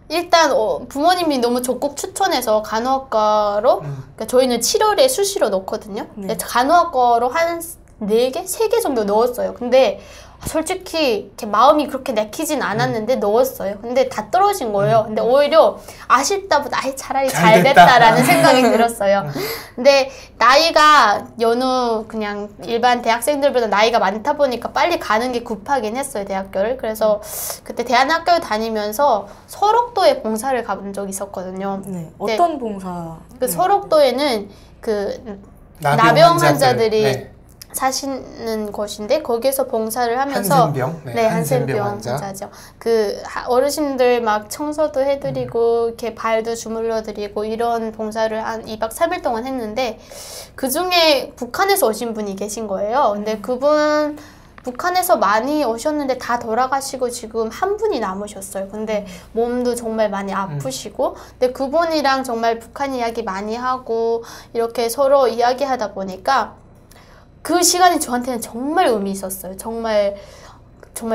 일단 부모님이 너무 적극 추천해서 간호학과로 그러니까 저희는 7월에 수시로 넣거든요. 근데 간호학과로 한 4개? 3개 정도 넣었어요. 근데 솔직히 이렇게 마음이 그렇게 내키진 않았는데 넣었어요. 근데 다 떨어진 거예요. 근데 오히려 아쉽다보다 차라리 잘 됐다라는 생각이 들었어요. 근데 나이가 여느 그냥 일반 대학생들보다 나이가 많다 보니까 빨리 가는 게 급하긴 했어요, 대학교를. 그래서 그때 대안학교 다니면서 설옥도에 봉사를 가본 적이 있었거든요. 네. 어떤 봉사? 그 설옥도에는 그 나병 환자들이 사시는 곳인데 거기에서 봉사를 하면서 한센병? 네, 한센병 환자죠. 그 어르신들 막 청소도 해드리고 이렇게 발도 주물러드리고 이런 봉사를 한 2박 3일 동안 했는데 그 중에 북한에서 오신 분이 계신 거예요. 근데 그분 북한에서 많이 오셨는데 다 돌아가시고 지금 한 분이 남으셨어요. 근데 몸도 정말 많이 아프시고 근데 그분이랑 정말 북한 이야기 많이 하고 이렇게 서로 이야기하다 보니까 그 시간이 저한테는 정말 의미 있었어요. 정말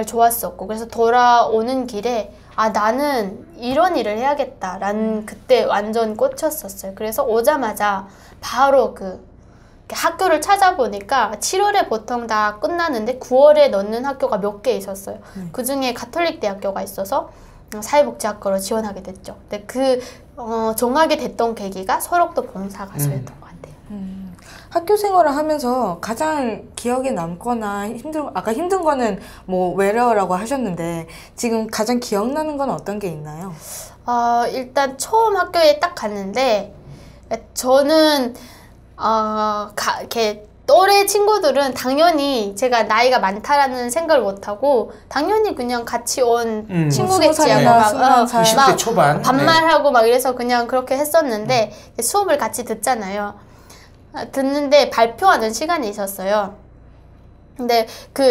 좋았었고 그래서 돌아오는 길에 나는 이런 일을 해야겠다라는 그때 완전 꽂혔었어요. 그래서 오자마자 바로 학교를 찾아보니까 7월에 보통 다 끝나는데 9월에 넣는 학교가 몇 개 있었어요. 그 중에 가톨릭 대학교가 있어서 사회복지학과로 지원하게 됐죠. 근데 정하게 됐던 계기가 설옥도 봉사가서였던 것 같아요. 학교 생활을 하면서 가장 기억에 남거나 아까 힘든 거는 뭐 외래어라고 하셨는데 지금 가장 기억나는 건 어떤 게 있나요? 일단 처음 학교에 딱 갔는데 저는 이렇게 또래 친구들은 당연히 제가 나이가 많다라는 생각을 못하고 당연히 그냥 같이 온 친구겠지 하고 막 20대 초반 반말하고 막 이래서 그냥 그렇게 했었는데 수업을 같이 듣잖아요. 듣는데 발표하는 시간이 있었어요. 근데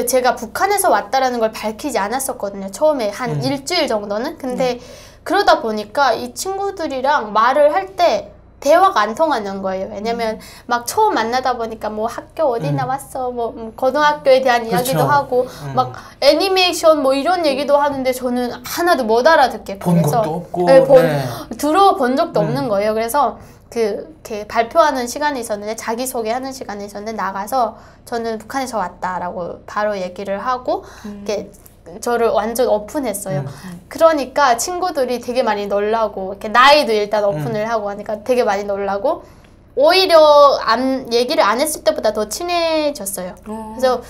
제가 북한에서 왔다라는 걸 밝히지 않았었거든요. 처음에 한 일주일 정도는. 근데 그러다 보니까 이 친구들이랑 말을 할 때 대화가 안 통하는 거예요. 왜냐면 막 처음 만나다 보니까 뭐 학교 어디 나왔어, 뭐 고등학교에 대한 이야기도 하고 막 애니메이션 뭐 이런 얘기도 하는데 저는 하나도 못 알아듣겠고 본 것도 없고 들어본 적도 없는 거예요. 그래서 이렇게 발표하는 시간이 있었는데 자기소개하는 시간이 있었는데 나가서 저는 북한에서 왔다라고 바로 얘기를 하고 이렇게 저를 완전 오픈했어요. 그러니까 친구들이 되게 많이 놀라고 이렇게 나이도 일단 오픈을 하고 하니까 되게 많이 놀라고 오히려 얘기를 안 했을 때보다 더 친해졌어요. 그래서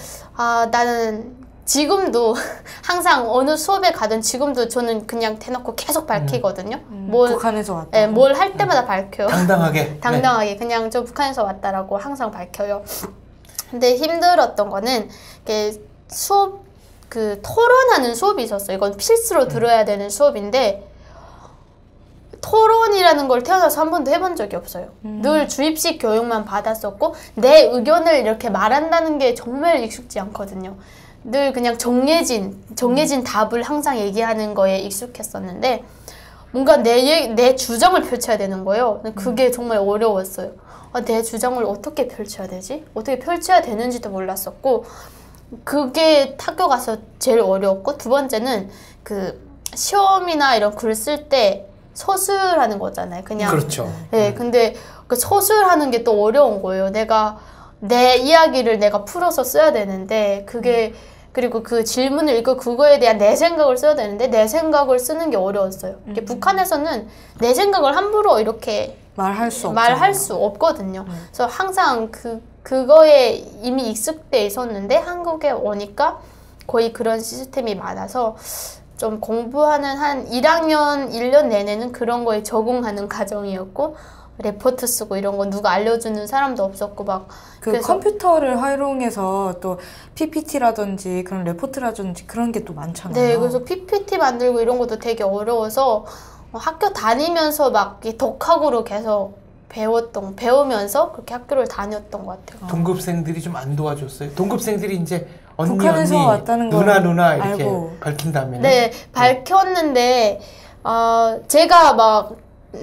나는 지금도 항상 어느 수업에 가든 지금도 저는 그냥 대놓고 계속 밝히거든요. 북한에서 왔다. 뭘 할 때마다 밝혀요. 당당하게. 당당하게 그냥 저 북한에서 왔다라고 항상 밝혀요. 근데 힘들었던 거는 수업 토론하는 수업이 있었어요. 이건 필수로 들어야 되는 수업인데 토론이라는 걸 태어나서 한 번도 해본 적이 없어요. 늘 주입식 교육만 받았었고 내 의견을 이렇게 말한다는 게 정말 익숙지 않거든요. 늘 그냥 정해진 답을 항상 얘기하는 거에 익숙했었는데 뭔가 내 주장을 펼쳐야 되는 거예요. 그게 정말 어려웠어요. 내 주장을 어떻게 펼쳐야 되지? 어떻게 펼쳐야 되는지도 몰랐었고 그게 학교 가서 제일 어려웠고 두 번째는 시험이나 이런 글 쓸 때 서술하는 거잖아요. 그냥 그렇죠. 네, 근데 서술하는 게 또 어려운 거예요. 내가 내 이야기를 내가 풀어서 써야 되는데 그리고 그 질문을 읽고 그거에 대한 내 생각을 써야 되는데 내 생각을 쓰는 게 어려웠어요. 북한에서는 내 생각을 함부로 이렇게 말할 수 없거든요. 그래서 항상 그거에 이미 익숙돼 있었는데 한국에 오니까 거의 그런 시스템이 많아서 좀 공부하는 한 1학년 1년 내내는 그런 거에 적응하는 과정이었고 레포트 쓰고 이런 거 누가 알려주는 사람도 없었고 막 그래서 컴퓨터를 활용해서 또 PPT라든지 그런 레포트라든지 그런 게 또 많잖아요. 네, 그래서 PPT 만들고 이런 것도 되게 어려워서 학교 다니면서 막 독학으로 계속 배우면서 그렇게 학교를 다녔던 것 같아요. 동급생들이 좀 안 도와줬어요? 동급생들이 이제 언니 왔다는 누나 이렇게 알고. 밝힌 다음에 네, 밝혔는데 제가 막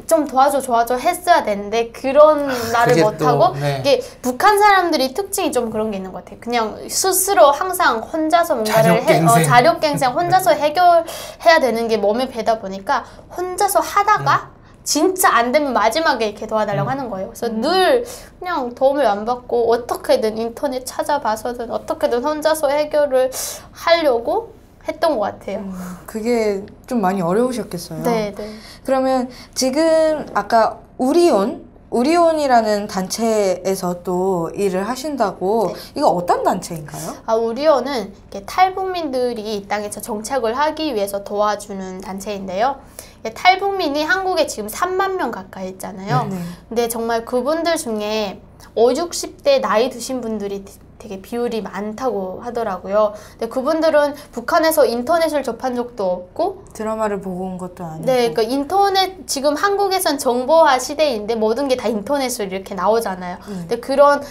좀 도와줘 했어야 되는데 그런 말을 그게 못하고 또, 네. 이게 북한 사람들이 특징이 좀 그런 게 있는 것 같아요. 그냥 스스로 항상 혼자서 뭔가를 자력갱생 혼자서 해결해야 되는 게 몸에 배다 보니까 혼자서 하다가 진짜 안 되면 마지막에 이렇게 도와달라고 하는 거예요. 그래서 늘 그냥 도움을 안 받고 어떻게든 인터넷 찾아봐서든 어떻게든 혼자서 해결을 하려고 했던 것 같아요. 그게 좀 많이 어려우셨겠어요. 네. 그러면 지금 아까 우리온이라는 단체에서 또 일을 하신다고 네. 이거 어떤 단체인가요? 우리온은 탈북민들이 이 땅에서 정착을 하기 위해서 도와주는 단체인데요. 탈북민이 한국에 지금 3만 명 가까이 있잖아요. 네. 근데 정말 그분들 중에 60대 나이 드신 분들이 되게 비율이 많다고 하더라고요. 근데 그분들은 북한에서 인터넷을 접한 적도 없고 드라마를 보고 온 것도 아니고. 네, 그러니까 인터넷 지금 한국에선 정보화 시대인데 모든 게 다 인터넷으로 이렇게 나오잖아요. 근데 그런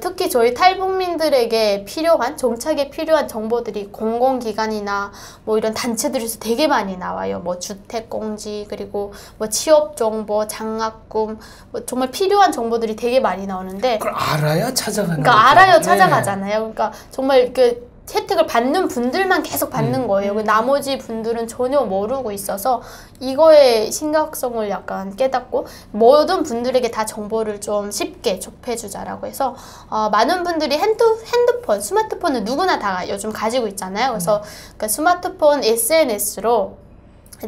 특히 저희 탈북민들에게 필요한 정착에 필요한 정보들이 공공기관이나 뭐 이런 단체들에서 되게 많이 나와요. 뭐 주택공지 그리고 뭐 취업 정보, 장학금 뭐 정말 필요한 정보들이 되게 많이 나오는데 그걸 알아야 찾아가는 그러니까 거죠. 알아야 네. 찾아가잖아요. 그러니까 정말 그 혜택을 받는 분들만 계속 받는 거예요. 나머지 분들은 전혀 모르고 있어서 이거의 심각성을 약간 깨닫고 모든 분들에게 다 정보를 좀 쉽게 접해주자라고 해서 많은 분들이 핸드폰, 스마트폰은 누구나 다 요즘 가지고 있잖아요. 그래서 그 스마트폰 SNS로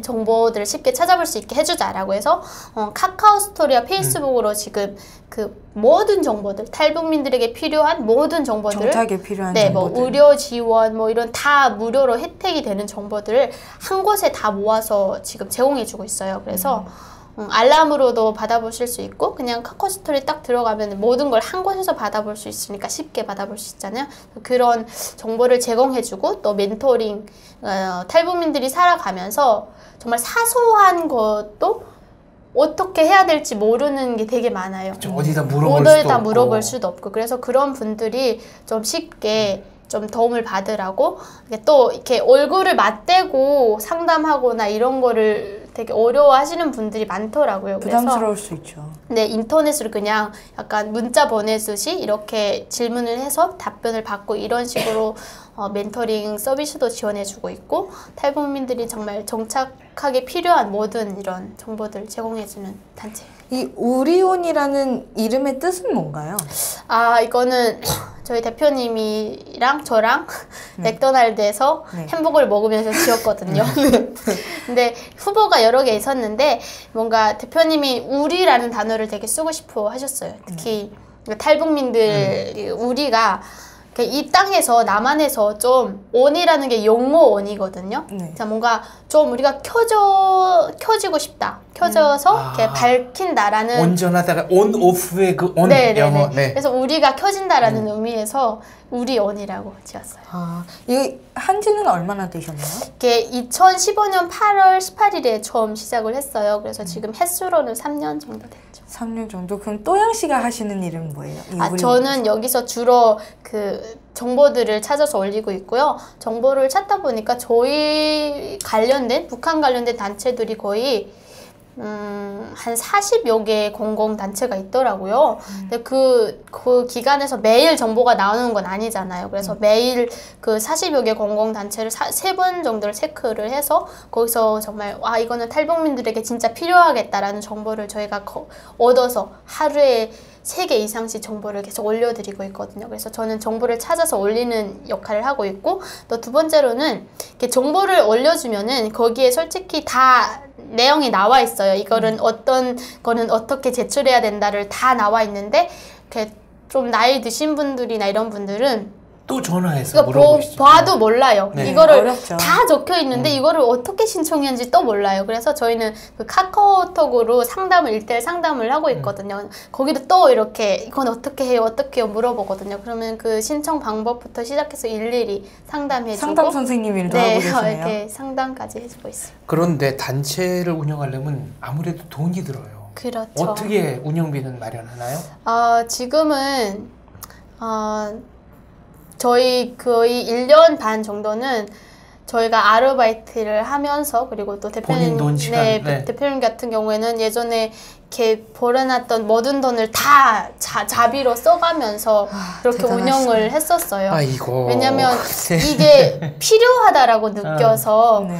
정보들을 쉽게 찾아볼 수 있게 해주자라고 해서 카카오 스토리와 페이스북으로 지금 그 모든 정보들 탈북민들에게 필요한 모든 정보들을 정착에 필요한 네, 정보들. 뭐 의료 지원 뭐 이런 다 무료로 혜택이 되는 정보들을 한 곳에 다 모아서 지금 제공해주고 있어요. 그래서 알람으로도 받아보실 수 있고 그냥 카카오 스토리 딱 들어가면 모든 걸 한 곳에서 받아볼 수 있으니까 쉽게 받아볼 수 있잖아요. 그런 정보를 제공해주고 또 멘토링 탈북민들이 살아가면서 정말 사소한 것도 어떻게 해야 될지 모르는 게 되게 많아요. 어디다 물어볼 수도 없고 그래서 그런 분들이 좀 쉽게 좀 도움을 받으라고 또 이렇게 얼굴을 맞대고 상담하거나 이런 거를 되게 어려워하시는 분들이 많더라고요. 부담스러울 수 있죠. 네, 인터넷으로 그냥 약간 문자 보내듯이 이렇게 질문을 해서 답변을 받고 이런 식으로 멘토링 서비스도 지원해주고 있고 탈북민들이 정말 정착하기 필요한 모든 이런 정보들 제공해주는 단체. 이 우리온이라는 이름의 뜻은 뭔가요? 이거는 저희 대표님이랑 저랑 맥도날드에서 네. 햄버거를 먹으면서 지었거든요. 근데 후보가 여러 개 있었는데 뭔가 대표님이 우리라는 단어를 되게 쓰고 싶어 하셨어요. 특히 탈북민들 우리가 이 땅에서 남한에서 좀 온이라는 게 용어원이거든요. 네. 자, 뭔가 좀 우리가 켜지고 싶다. 켜져서 이렇게 밝힌다라는 온전하다가 온 오프의 그 온 네. 영어. 네. 그래서 우리가 켜진다라는 의미에서 우리온이라고 지었어요. 이게 한지는 얼마나 되셨나요? 이게 2015년 8월 18일에 처음 시작을 했어요. 그래서 지금 횟수로는 3년 정도 됐죠. 3년 정도? 그럼 또양 씨가 하시는 일은 뭐예요? 저는 여기서 주로 그 정보들을 찾아서 올리고 있고요. 정보를 찾다 보니까 저희 관련된 북한 관련된 단체들이 거의 한 40여 개의 공공단체가 있더라고요. 근데 그 기간에서 매일 정보가 나오는 건 아니잖아요. 그래서 매일 그 40여 개 공공단체를 3번 정도를 체크를 해서 거기서 정말 이거는 탈북민들에게 진짜 필요하겠다라는 정보를 저희가 얻어서 하루에 3개 이상씩 정보를 계속 올려드리고 있거든요. 그래서 저는 정보를 찾아서 올리는 역할을 하고 있고 또 두 번째로는 이렇게 정보를 올려주면은 거기에 솔직히 다 내용이 나와 있어요. 이거는 어떤 거는 어떻게 제출해야 된다를 다 나와 있는데 이렇게 좀 나이 드신 분들이나 이런 분들은 또 전화해서 이거 물어보시죠. 봐도 몰라요. 네. 이거를 어렵죠. 다 적혀 있는데 이거를 어떻게 신청했는지 또 몰라요. 그래서 저희는 그 카카오톡으로 상담을 1대1 상담을 하고 있거든요. 거기도 또 이렇게 이건 어떻게 해요? 어떻게 해요? 물어보거든요. 그러면 그 신청 방법부터 시작해서 일일이 상담해주고 상담 선생님 일도 하고 계시네요. 이렇게 상담까지 해주고 있어요. 그런데 단체를 운영하려면 아무래도 돈이 들어요. 그렇죠. 어떻게 운영비는 마련하나요? 지금은 저희 거의 1년 반 정도는 저희가 아르바이트를 하면서 그리고 또 본인 돈 시간. 네. 대표님 같은 경우에는 예전에 이렇게 벌어놨던 모든 돈을 다 자비로 써가면서 그렇게 대단하시네. 운영을 했었어요. 아이고. 왜냐면 이게 필요하다라고 느껴서 네.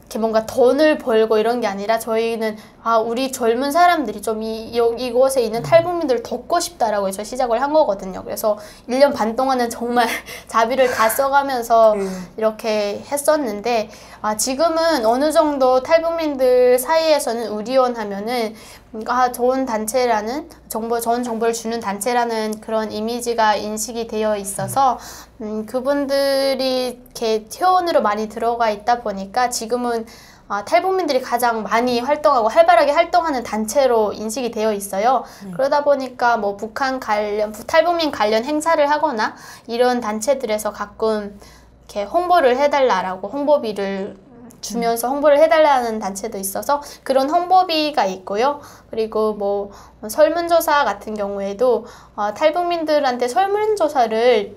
이렇게 뭔가 돈을 벌고 이런 게 아니라 저희는 우리 젊은 사람들이 좀 이곳에 있는 탈북민들을 돕고 싶다라고 해서 시작을 한 거거든요. 그래서 1년 반 동안은 정말 자비를 다 써가면서 이렇게 했었는데 지금은 어느 정도 탈북민들 사이에서는 우리원 하면은 좋은 단체라는 좋은 정보를 주는 단체라는 그런 이미지가 인식이 되어 있어서 그분들이 이렇게 회원으로 많이 들어가 있다 보니까 지금은 탈북민들이 가장 많이 활동하고 활발하게 활동하는 단체로 인식이 되어 있어요. 그러다 보니까 뭐 북한 관련, 탈북민 관련 행사를 하거나 이런 단체들에서 가끔 이렇게 홍보를 해달라라고 홍보비를 주면서 홍보를 해달라는 단체도 있어서 그런 홍보비가 있고요. 그리고 뭐 설문조사 같은 경우에도 탈북민들한테 설문조사를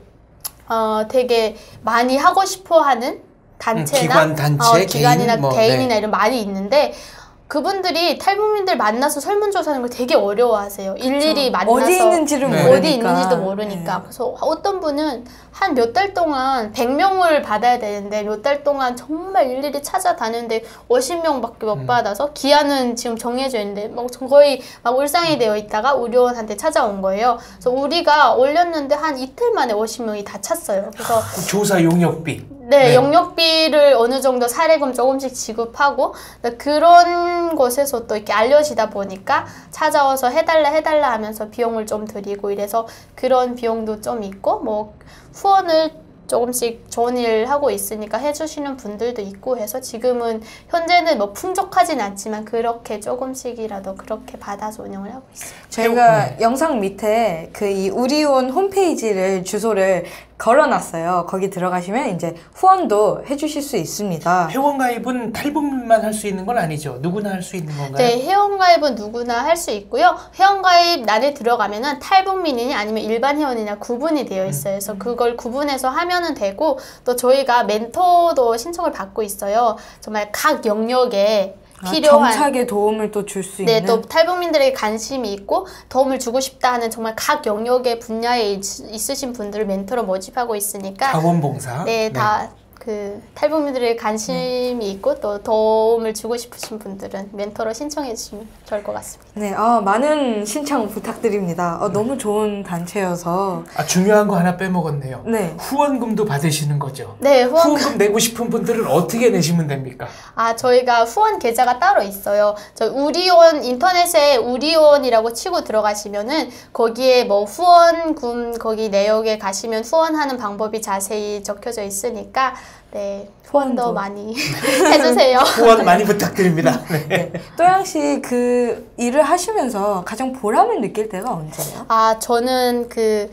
되게 많이 하고 싶어하는 단체나 기관, 단체, 기관이나 개인, 개인이나 이런 많이 있는데 그분들이 탈북민들 만나서 설문조사하는 걸 되게 어려워하세요. 일일이 만나서 어디 있는지를 네. 모르니까. 어디 있는지도 모르니까. 네. 그래서 어떤 분은 한 몇 달 동안 100명을 받아야 되는데 몇 달 동안 정말 일일이 찾아다녔는데 50명밖에 못 받아서 기한은 지금 정해져 있는데 거의 울상이 되어 있다가 우리원한테 찾아온 거예요. 그래서 우리가 올렸는데 한 이틀 만에 50명이 다 찼어요. 그래서 조사 용역비. 네, 영역비를 어느 정도 사례금 조금씩 지급하고 그런 곳에서 또 이렇게 알려지다 보니까 찾아와서 해달라 하면서 비용을 좀 드리고 이래서 그런 비용도 좀 있고 뭐 후원을 조금씩 좋은 일 하고 있으니까 해주시는 분들도 있고 해서 지금은 현재는 뭐 풍족하진 않지만 그렇게 조금씩이라도 그렇게 받아서 운영을 하고 있어요. 저희가 영상 밑에 그 이 우리원 홈페이지를 주소를 걸어놨어요. 거기 들어가시면 이제 후원도 해주실 수 있습니다. 회원가입은 탈북민만 할 수 있는 건 아니죠? 누구나 할 수 있는 건가요? 네, 회원가입은 누구나 할 수 있고요. 회원가입란에 들어가면은 탈북민이냐 아니면 일반 회원이냐 구분이 되어 있어요. 그래서 그걸 구분해서 하면은 되고 또 저희가 멘토도 신청을 받고 있어요. 정말 각 영역에 필요한 정착에 도움을 또 줄 수 네, 있는. 또 탈북민들에게 관심이 있고 도움을 주고 싶다 하는 정말 각 영역의 분야에 있으신 분들을 멘토로 모집하고 있으니까 자원봉사. 네, 다 그 탈북민들에게 관심이 있고 또 도움을 주고 싶으신 분들은 멘토로 신청해 주시면 좋을 것 같습니다. 네, 많은 신청 부탁드립니다. 너무 좋은 단체여서. 중요한 거 하나 빼먹었네요. 네. 후원금도 받으시는 거죠? 네, 후원금 내고 싶은 분들은 어떻게 내시면 됩니까? 저희가 후원 계좌가 따로 있어요. 저 우리원 인터넷에 우리원이라고 치고 들어가시면은 거기에 뭐 후원금 거기 내역에 가시면 후원하는 방법이 자세히 적혀져 있으니까 네, 후원도 후원도. 많이 해주세요. 후원 많이 부탁드립니다. 네. 또양 씨 그 일을 하시면서 가장 보람을 느낄 때가 언제예요? 저는 그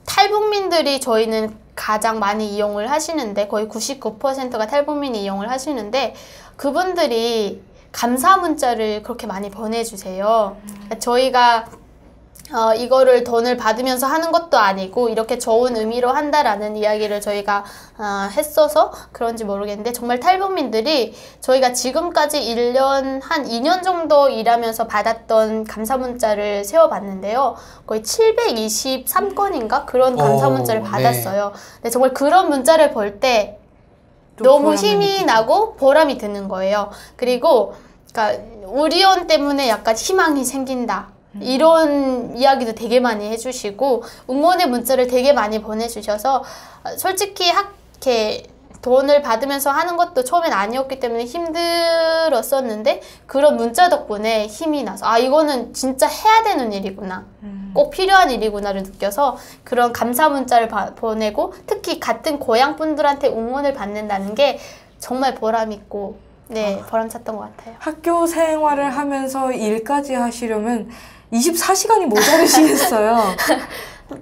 탈북민들이 저희는 가장 많이 이용을 하시는데 거의 99%가 탈북민이 이용을 하시는데 그분들이 감사 문자를 그렇게 많이 보내주세요. 저희가 이거를 돈을 받으면서 하는 것도 아니고 이렇게 좋은 의미로 한다라는 이야기를 저희가 했어서 그런지 모르겠는데 정말 탈북민들이 저희가 지금까지 1년 한 2년 정도 일하면서 받았던 감사 문자를 세워봤는데요. 거의 723건인가 그런 감사 문자를 받았어요. 네, 정말 그런 문자를 볼 때 너무 힘이 나고 보람이 드는 거예요. 그리고 그러니까 우리원 때문에 약간 희망이 생긴다. 이런 이야기도 되게 많이 해주시고 응원의 문자를 되게 많이 보내주셔서 솔직히 이렇게 돈을 받으면서 하는 것도 처음엔 아니었기 때문에 힘들었었는데 그런 문자 덕분에 힘이 나서 이거는 진짜 해야 되는 일이구나. 꼭 필요한 일이구나를 느껴서 그런 감사 문자를 보내고 특히 같은 고향 분들한테 응원을 받는다는 게 정말 보람있고 네, 보람찼던 것 같아요. 학교 생활을 하면서 일까지 하시려면 24시간이 모자르시겠어요.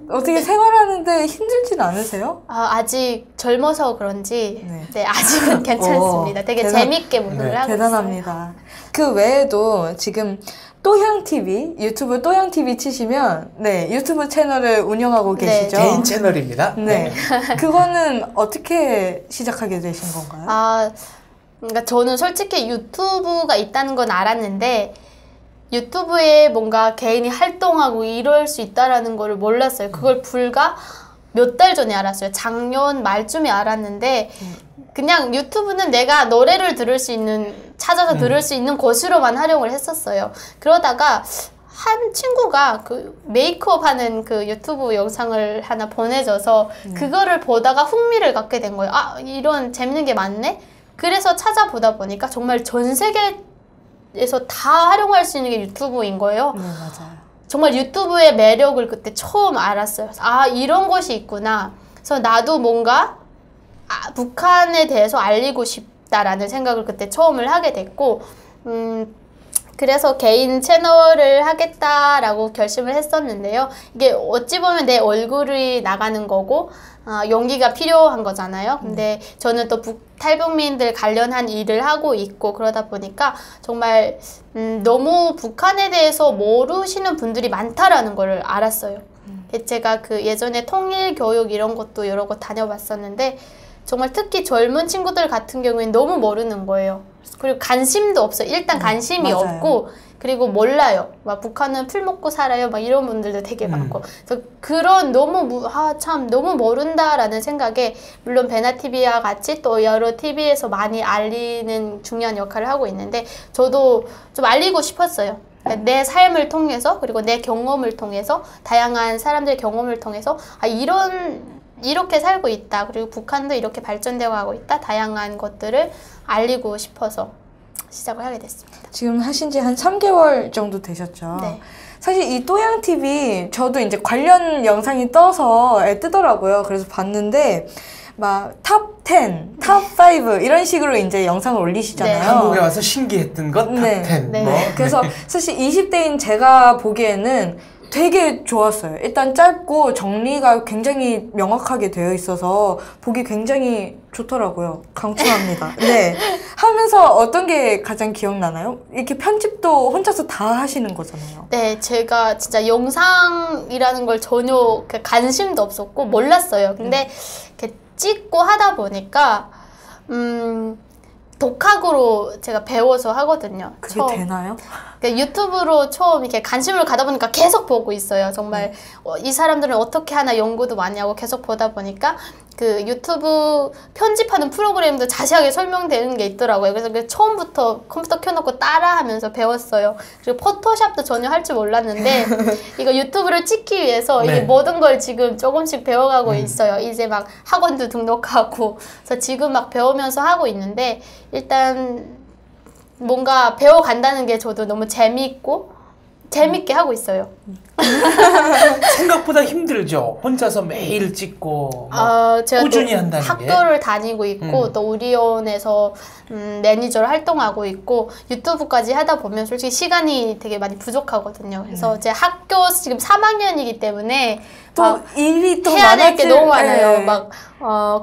어떻게 생활하는데 힘들진 않으세요? 아직 젊어서 그런지 네, 아직은 괜찮습니다. 되게 재밌게 운동을 하고 대단합니다. 있어요. 그 외에도 지금 또향TV, 유튜브 또향TV 치시면 네 유튜브 채널을 운영하고 네. 계시죠? 개인 채널입니다. 네. 그거는 어떻게 시작하게 되신 건가요? 아, 그러니까 저는 솔직히 유튜브가 있다는 건 알았는데 유튜브에 뭔가 개인이 활동하고 이럴 수 있다라는 거를 몰랐어요. 그걸 불과 몇 달 전에 알았어요. 작년 말쯤에 알았는데 그냥 유튜브는 내가 노래를 들을 수 있는, 찾아서 들을 수 있는 곳으로만 활용을 했었어요. 그러다가 한 친구가 그 메이크업 하는 그 유튜브 영상을 하나 보내줘서 그거를 보다가 흥미를 갖게 된 거예요. 아, 이런 재밌는 게 많네? 그래서 찾아보다 보니까 정말 전 세계에서 다 활용할 수 있는 게 유튜브인 거예요. 네, 맞아요. 정말 유튜브의 매력을 그때 처음 알았어요. 아, 이런 것이 있구나. 그래서 나도 뭔가 북한에 대해서 알리고 싶다라는 생각을 그때 처음을 하게 됐고, 그래서 개인 채널을 하겠다라고 결심을 했었는데요. 이게 어찌 보면 내 얼굴이 나가는 거고, 용기가 필요한 거잖아요. 근데 저는 또 탈북민들 관련한 일을 하고 있고 그러다 보니까 정말 너무 북한에 대해서 모르시는 분들이 많다라는 걸 알았어요. 제가 그 예전에 통일교육 이런 것도 여러 곳 다녀봤었는데 정말 특히 젊은 친구들 같은 경우에는 너무 모르는 거예요. 그리고 관심도 없어요. 일단 관심이 맞아요. 없고 그리고 몰라요. 막 북한은 풀 먹고 살아요. 막 이런 분들도 되게 많고. 그래서 그런 너무 참 너무 모른다라는 생각에 물론 베나TV와 같이 또 여러 TV에서 많이 알리는 중요한 역할을 하고 있는데 저도 좀 알리고 싶었어요. 내 삶을 통해서 그리고 내 경험을 통해서 다양한 사람들의 경험을 통해서 이렇게 살고 있다. 그리고 북한도 이렇게 발전되어 가고 있다. 다양한 것들을 알리고 싶어서 시작을 하게 됐습니다. 지금 하신 지 한 3개월 정도 되셨죠? 네. 사실 이 또양TV 저도 이제 관련 영상이 떠서 뜨더라고요. 그래서 봤는데 막 탑 10, 탑 5 이런 식으로 이제 영상을 올리시잖아요. 네. 한국에 와서 신기했던 것 네. 탑10. 네. 뭐. 그래서 사실 20대인 제가 보기에는 되게 좋았어요. 일단 짧고 정리가 굉장히 명확하게 되어 있어서 보기 굉장히 좋더라고요. 강추합니다. 네. 하면서 어떤 게 가장 기억나나요? 이렇게 편집도 혼자서 다 하시는 거잖아요. 네, 제가 진짜 영상이라는 걸 전혀 관심도 없었고 몰랐어요. 근데 이렇게 찍고 하다 보니까 독학으로 제가 배워서 하거든요. 그게 처음. 되나요? 그러니까 유튜브로 처음 이렇게 관심을 가다 보니까 계속 보고 있어요. 정말 이 사람들은 어떻게 하나 연구도 많이 하고 계속 보다 보니까 그 유튜브 편집하는 프로그램도 자세하게 설명되는 게 있더라고요. 그래서 그 처음부터 컴퓨터 켜놓고 따라하면서 배웠어요. 그리고 포토샵도 전혀 할 줄 몰랐는데 이거 유튜브를 찍기 위해서 네. 이게 모든 걸 지금 조금씩 배워가고 있어요. 이제 막 학원도 등록하고 그래서 지금 막 배우면서 하고 있는데 일단 뭔가 배워간다는 게 저도 너무 재밌게 하고 있어요. 생각보다 힘들죠. 혼자서 매일 찍고 뭐 제가 꾸준히 또 한다는 게. 학교를 다니고 있고 또 우리원에서 매니저로 활동하고 있고 유튜브까지 하다 보면 솔직히 시간이 되게 많이 부족하거든요. 그래서 제 학교 지금 3학년이기 때문에 또 일이 또 해야 될 게 너무 많아요. 네. 막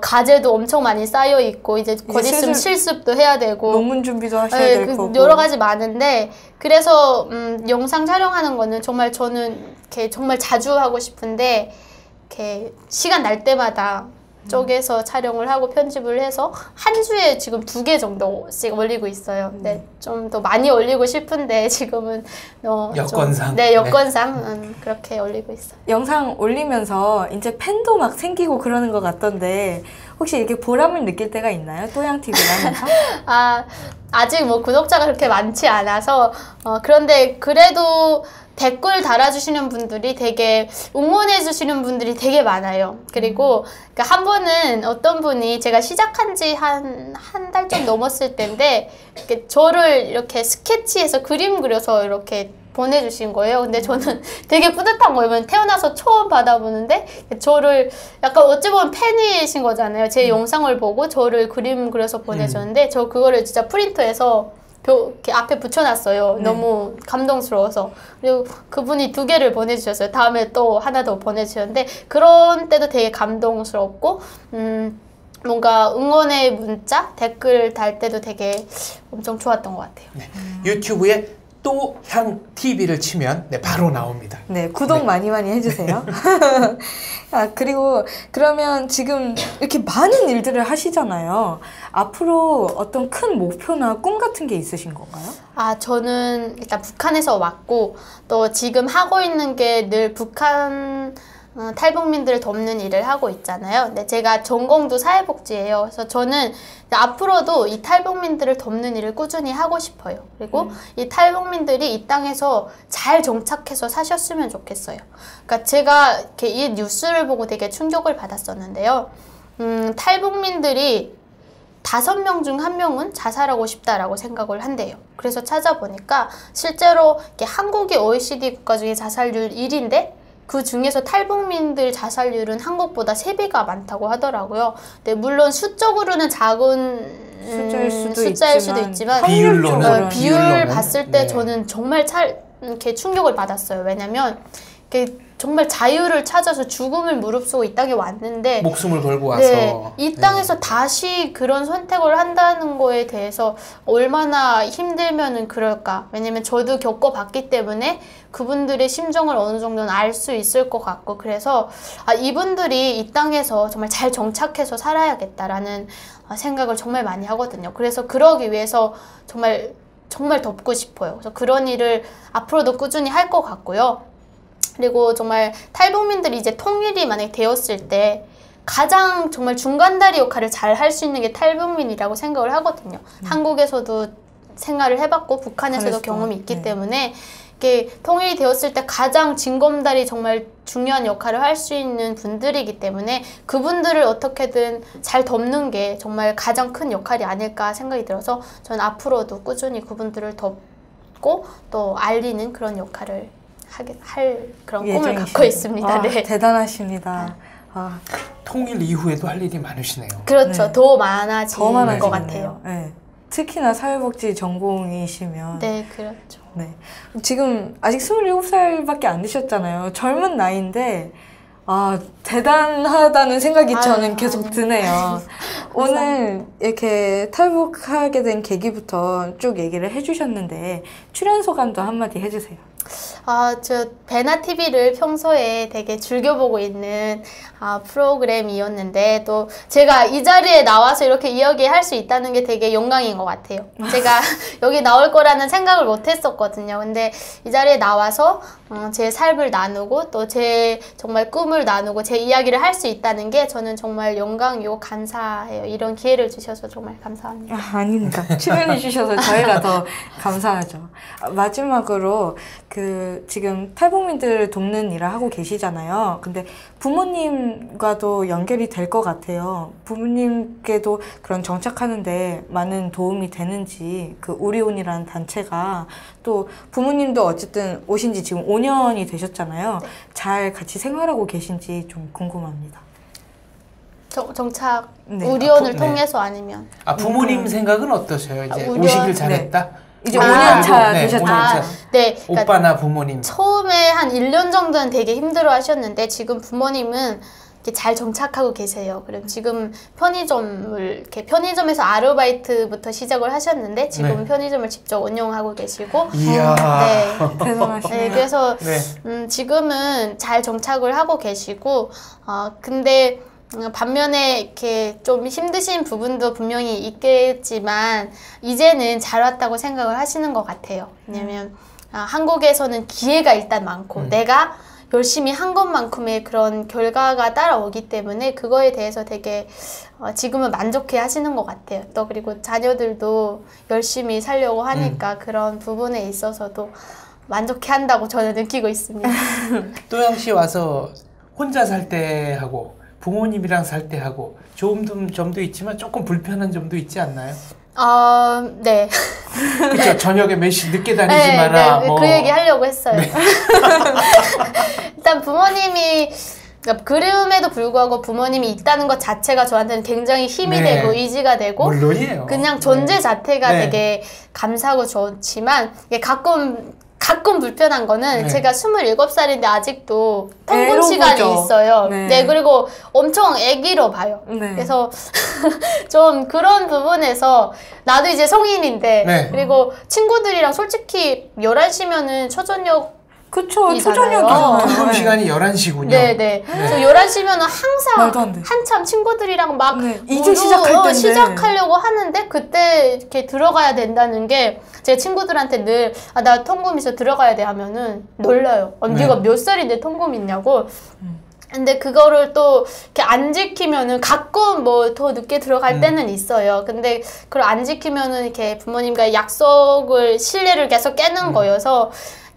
과제도 엄청 많이 쌓여 있고 이제 곧 있으면 슬슬 실습도 해야 되고 논문 준비도 하셔야 네, 될 거고. 여러 가지 많은데 그래서 영상 촬영하는 거는 정말 저는 이렇게 정말 자주 하고 싶은데 이렇게 시간 날 때마다 쪼개서 촬영을 하고 편집을 해서 한 주에 지금 2개 정도씩 올리고 있어요. 네, 좀 더 많이 올리고 싶은데 지금은 여건상. 네, 여건상 그렇게 올리고 있어요. 영상 올리면서 이제 팬도 막 생기고 그러는 것 같던데 혹시 이렇게 보람을 느낄 때가 있나요? 또양TV를 하면서? 아직 뭐 구독자가 그렇게 많지 않아서 그런데 그래도 댓글 달아주시는 분들이 되게 응원해주시는 분들이 되게 많아요. 그리고 그러니까 한 번은 어떤 분이 제가 시작한 지 한 달 좀 넘었을 때인데 이렇게 저를 이렇게 스케치해서 그림 그려서 이렇게 보내주신 거예요. 근데 저는 되게 뿌듯한 거예요. 태어나서 처음 받아보는데 저를 약간 어찌 보면 팬이신 거잖아요. 제 영상을 보고 저를 그림 그려서 보내줬는데 저 그거를 진짜 프린터해서 이렇게 앞에 붙여놨어요. 너무 감동스러워서. 그리고 그분이 2개를 보내주셨어요. 다음에 또 하나 더 보내주셨는데 그런 때도 되게 감동스럽고 뭔가 응원의 문자, 댓글 달 때도 되게 엄청 좋았던 것 같아요. 네. 유튜브에 또향 TV를 치면 네, 바로 나옵니다. 네, 구독 네. 많이 해주세요. 아, 그리고 그러면 지금 이렇게 많은 일들을 하시잖아요. 앞으로 어떤 큰 목표나 꿈 같은 게 있으신 건가요? 아, 저는 일단 북한에서 왔고, 또 지금 하고 있는 게 늘 북한 탈북민들을 돕는 일을 하고 있잖아요. 근데 제가 전공도 사회복지예요. 그래서 저는 앞으로도 이 탈북민들을 돕는 일을 꾸준히 하고 싶어요. 그리고 이 탈북민들이 이 땅에서 잘 정착해서 사셨으면 좋겠어요. 그러니까 제가 이렇게 이 뉴스를 보고 되게 충격을 받았었는데요. 탈북민들이 5명 중 1명은 자살하고 싶다라고 생각을 한대요. 그래서 찾아보니까 실제로 이렇게 한국이 OECD 국가 중에 자살률 1위인데 그 중에서 탈북민들 자살률은 한국보다 3배가 많다고 하더라고요. 네, 물론 수적으로는 작은 숫자일 수도 있지만 비율로는 비율 봤을 때 네. 저는 정말 이렇게 충격을 받았어요. 왜냐면 이렇게 정말 자유를 찾아서 죽음을 무릅쓰고 이 땅에 왔는데 목숨을 걸고 와서 네, 이 땅에서 다시 그런 선택을 한다는 거에 대해서 얼마나 힘들면은 그럴까. 왜냐면 저도 겪어봤기 때문에 그분들의 심정을 어느 정도는 알 수 있을 것 같고, 그래서 이분들이 이 땅에서 정말 잘 정착해서 살아야겠다라는 생각을 정말 많이 하거든요. 그래서 그러기 위해서 정말 돕고 싶어요. 그래서 그런 일을 앞으로도 꾸준히 할 것 같고요. 그리고 정말 탈북민들이 이제 통일이 만약에 되었을 때 가장 정말 중간다리 역할을 잘 할 수 있는 게 탈북민이라고 생각을 하거든요. 한국에서도 생활을 해봤고 북한에서도 경험이 있기 때문에 이게 통일이 되었을 때 가장 징검다리 정말 중요한 역할을 할 수 있는 분들이기 때문에 그분들을 어떻게든 잘 돕는 게 정말 가장 큰 역할이 아닐까 생각이 들어서 저는 앞으로도 꾸준히 그분들을 돕고 또 알리는 그런 역할을 할 그런 꿈을 갖고 있습니다. 네. 대단하십니다. 통일 이후에도 할 일이 많으시네요. 그렇죠. 네. 더 많아지는 것 많아지겠네요. 같아요. 네. 특히나 사회복지 전공이시면 네, 그렇죠. 네. 지금 아직 27살밖에 안 되셨잖아요. 젊은 나이인데 대단하다는 생각이 저는 계속 드네요. 오늘 이렇게 탈북하게 된 계기부터 쭉 얘기를 해주셨는데 출연 소감도 한마디 해주세요. 저 베나TV를 평소에 되게 즐겨보고 있는 프로그램이었는데 또 제가 이 자리에 나와서 이렇게 이야기할 수 있다는 게 되게 영광인 것 같아요. 제가 여기 나올 거라는 생각을 못 했었거든요. 근데 이 자리에 나와서 제 삶을 나누고 또 제 정말 꿈을 나누고 제 이야기를 할 수 있다는 게 저는 정말 영광이고 감사해요. 이런 기회를 주셔서 정말 감사합니다. 아닙니다. 출연해 주셔서 저희가 더 감사하죠. 마지막으로 지금 탈북민들을 돕는 일을 하고 계시잖아요. 근데 부모님과도 연결이 될 것 같아요. 부모님께도 그런 정착하는데 많은 도움이 되는지 우리온이라는 단체가 또 부모님도 어쨌든 오신 지 지금 5년이 되셨잖아요. 네. 잘 같이 생활하고 계신지 좀 궁금합니다. 정착 네. 우리온을 통해서 아니면 부모님 생각은 어떠세요? 이제 우리온, 오시길 잘했다? 이제 5년 차 되셨다. 네, 그러니까 오빠나 부모님. 처음에 한 1년 정도는 되게 힘들어 하셨는데 지금 부모님은 이렇게 잘 정착하고 계세요. 그리고 지금 편의점에서 아르바이트부터 시작을 하셨는데 지금 편의점을 직접 운영하고 계시고 이야. 네. 대단하시네요. 네, 그래서 네. 지금은 잘 정착을 하고 계시고 근데 반면에 이렇게 좀 힘드신 부분도 분명히 있겠지만 이제는 잘 왔다고 생각을 하시는 것 같아요. 왜냐면 한국에서는 기회가 일단 많고 내가 열심히 한 것만큼의 그런 결과가 따라오기 때문에 그거에 대해서 되게 지금은 만족해 하시는 것 같아요. 또 그리고 자녀들도 열심히 살려고 하니까 그런 부분에 있어서도 만족해 한다고 저는 느끼고 있습니다. 또영 씨 와서 혼자 살 때 하고 부모님이랑 살 때 하고 좋은 점도 있지만 조금 불편한 점도 있지 않나요? 네. 그렇죠. 저녁에 몇 시 늦게 다니지 마라. 네, 그 얘기 하려고 했어요. 네. 일단 부모님이 그럼에도 불구하고 부모님이 있다는 것 자체가 저한테는 굉장히 힘이 되고 의지가 되고 물론이에요. 그냥 존재 자체가 되게 감사하고 좋지만 가끔 가끔 불편한 거는 네. 제가 27살인데 아직도 통금 애로 시간이 보죠. 있어요. 네. 네, 그리고 엄청 애기로 봐요. 네. 그래서 좀 그런 부분에서 나도 이제 성인인데 네. 그리고 친구들이랑 솔직히 11시면은 초저녁 그쵸. 이잖아요. 초저녁이잖아요. 통금 시간이 11시군요. 네네. 그래서 11시면은 항상 말도 안 돼. 한참 친구들이랑 막 네, 이제 시작할 텐데. 시작하려고 하는데 그때 이렇게 들어가야 된다는 게 제 친구들한테 늘 나 통금 있어 들어가야 돼 하면은 놀라요. 네가 몇 살인데 통금 있냐고. 근데 그거를 또 이렇게 안 지키면은 가끔 뭐 더 늦게 들어갈 때는 있어요. 근데 그걸 안 지키면은 이렇게 부모님과 약속을 신뢰를 계속 깨는 거여서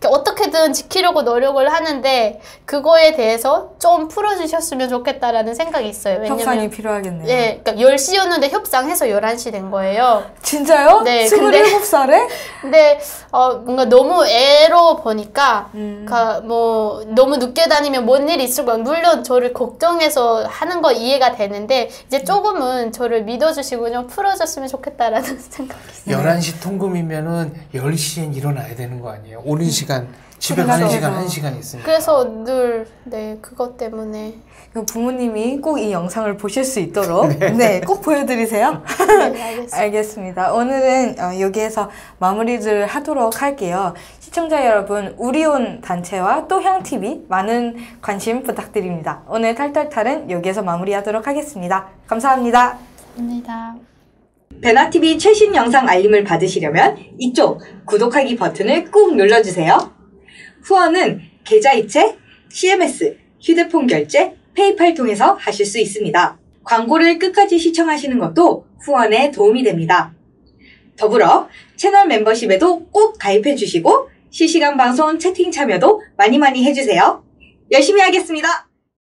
어떻게든 지키려고 노력을 하는데 그거에 대해서 좀 풀어주셨으면 좋겠다라는 생각이 있어요. 왜냐면 협상이 필요하겠네요. 네, 그러니까 10시였는데 협상해서 11시 된 거예요. 진짜요? 네, 27살에? 근데 뭔가 너무 애로 보니까 그러니까 뭐 너무 늦게 다니면 뭔 일이 있을 거야. 물론 저를 걱정해서 하는 거 이해가 되는데 이제 조금은 저를 믿어주시고 좀 풀어줬으면 좋겠다라는 생각이 있어요. 11시 통금이면은 10시엔 일어나야 되는 거 아니에요? 오는 시간, 집에 가는 그렇죠. 시간 1시간 있으니까. 그래서 늘 네 그것 때문에 부모님이 꼭 이 영상을 보실 수 있도록 네, 꼭 보여드리세요. 네, 알겠습니다. 알겠습니다. 오늘은 여기에서 마무리를 하도록 할게요. 시청자 여러분, 우리온 단체와 또향TV 많은 관심 부탁드립니다. 오늘 탈탈탈은 여기에서 마무리하도록 하겠습니다. 감사합니다. 감사합니다. 베나TV 최신 영상 알림을 받으시려면 이쪽 구독하기 버튼을 꾹 눌러주세요. 후원은 계좌이체, CMS, 휴대폰 결제, 페이팔 통해서 하실 수 있습니다. 광고를 끝까지 시청하시는 것도 후원에 도움이 됩니다. 더불어 채널 멤버십에도 꼭 가입해 주시고 실시간 방송 채팅 참여도 많이 해주세요. 열심히 하겠습니다.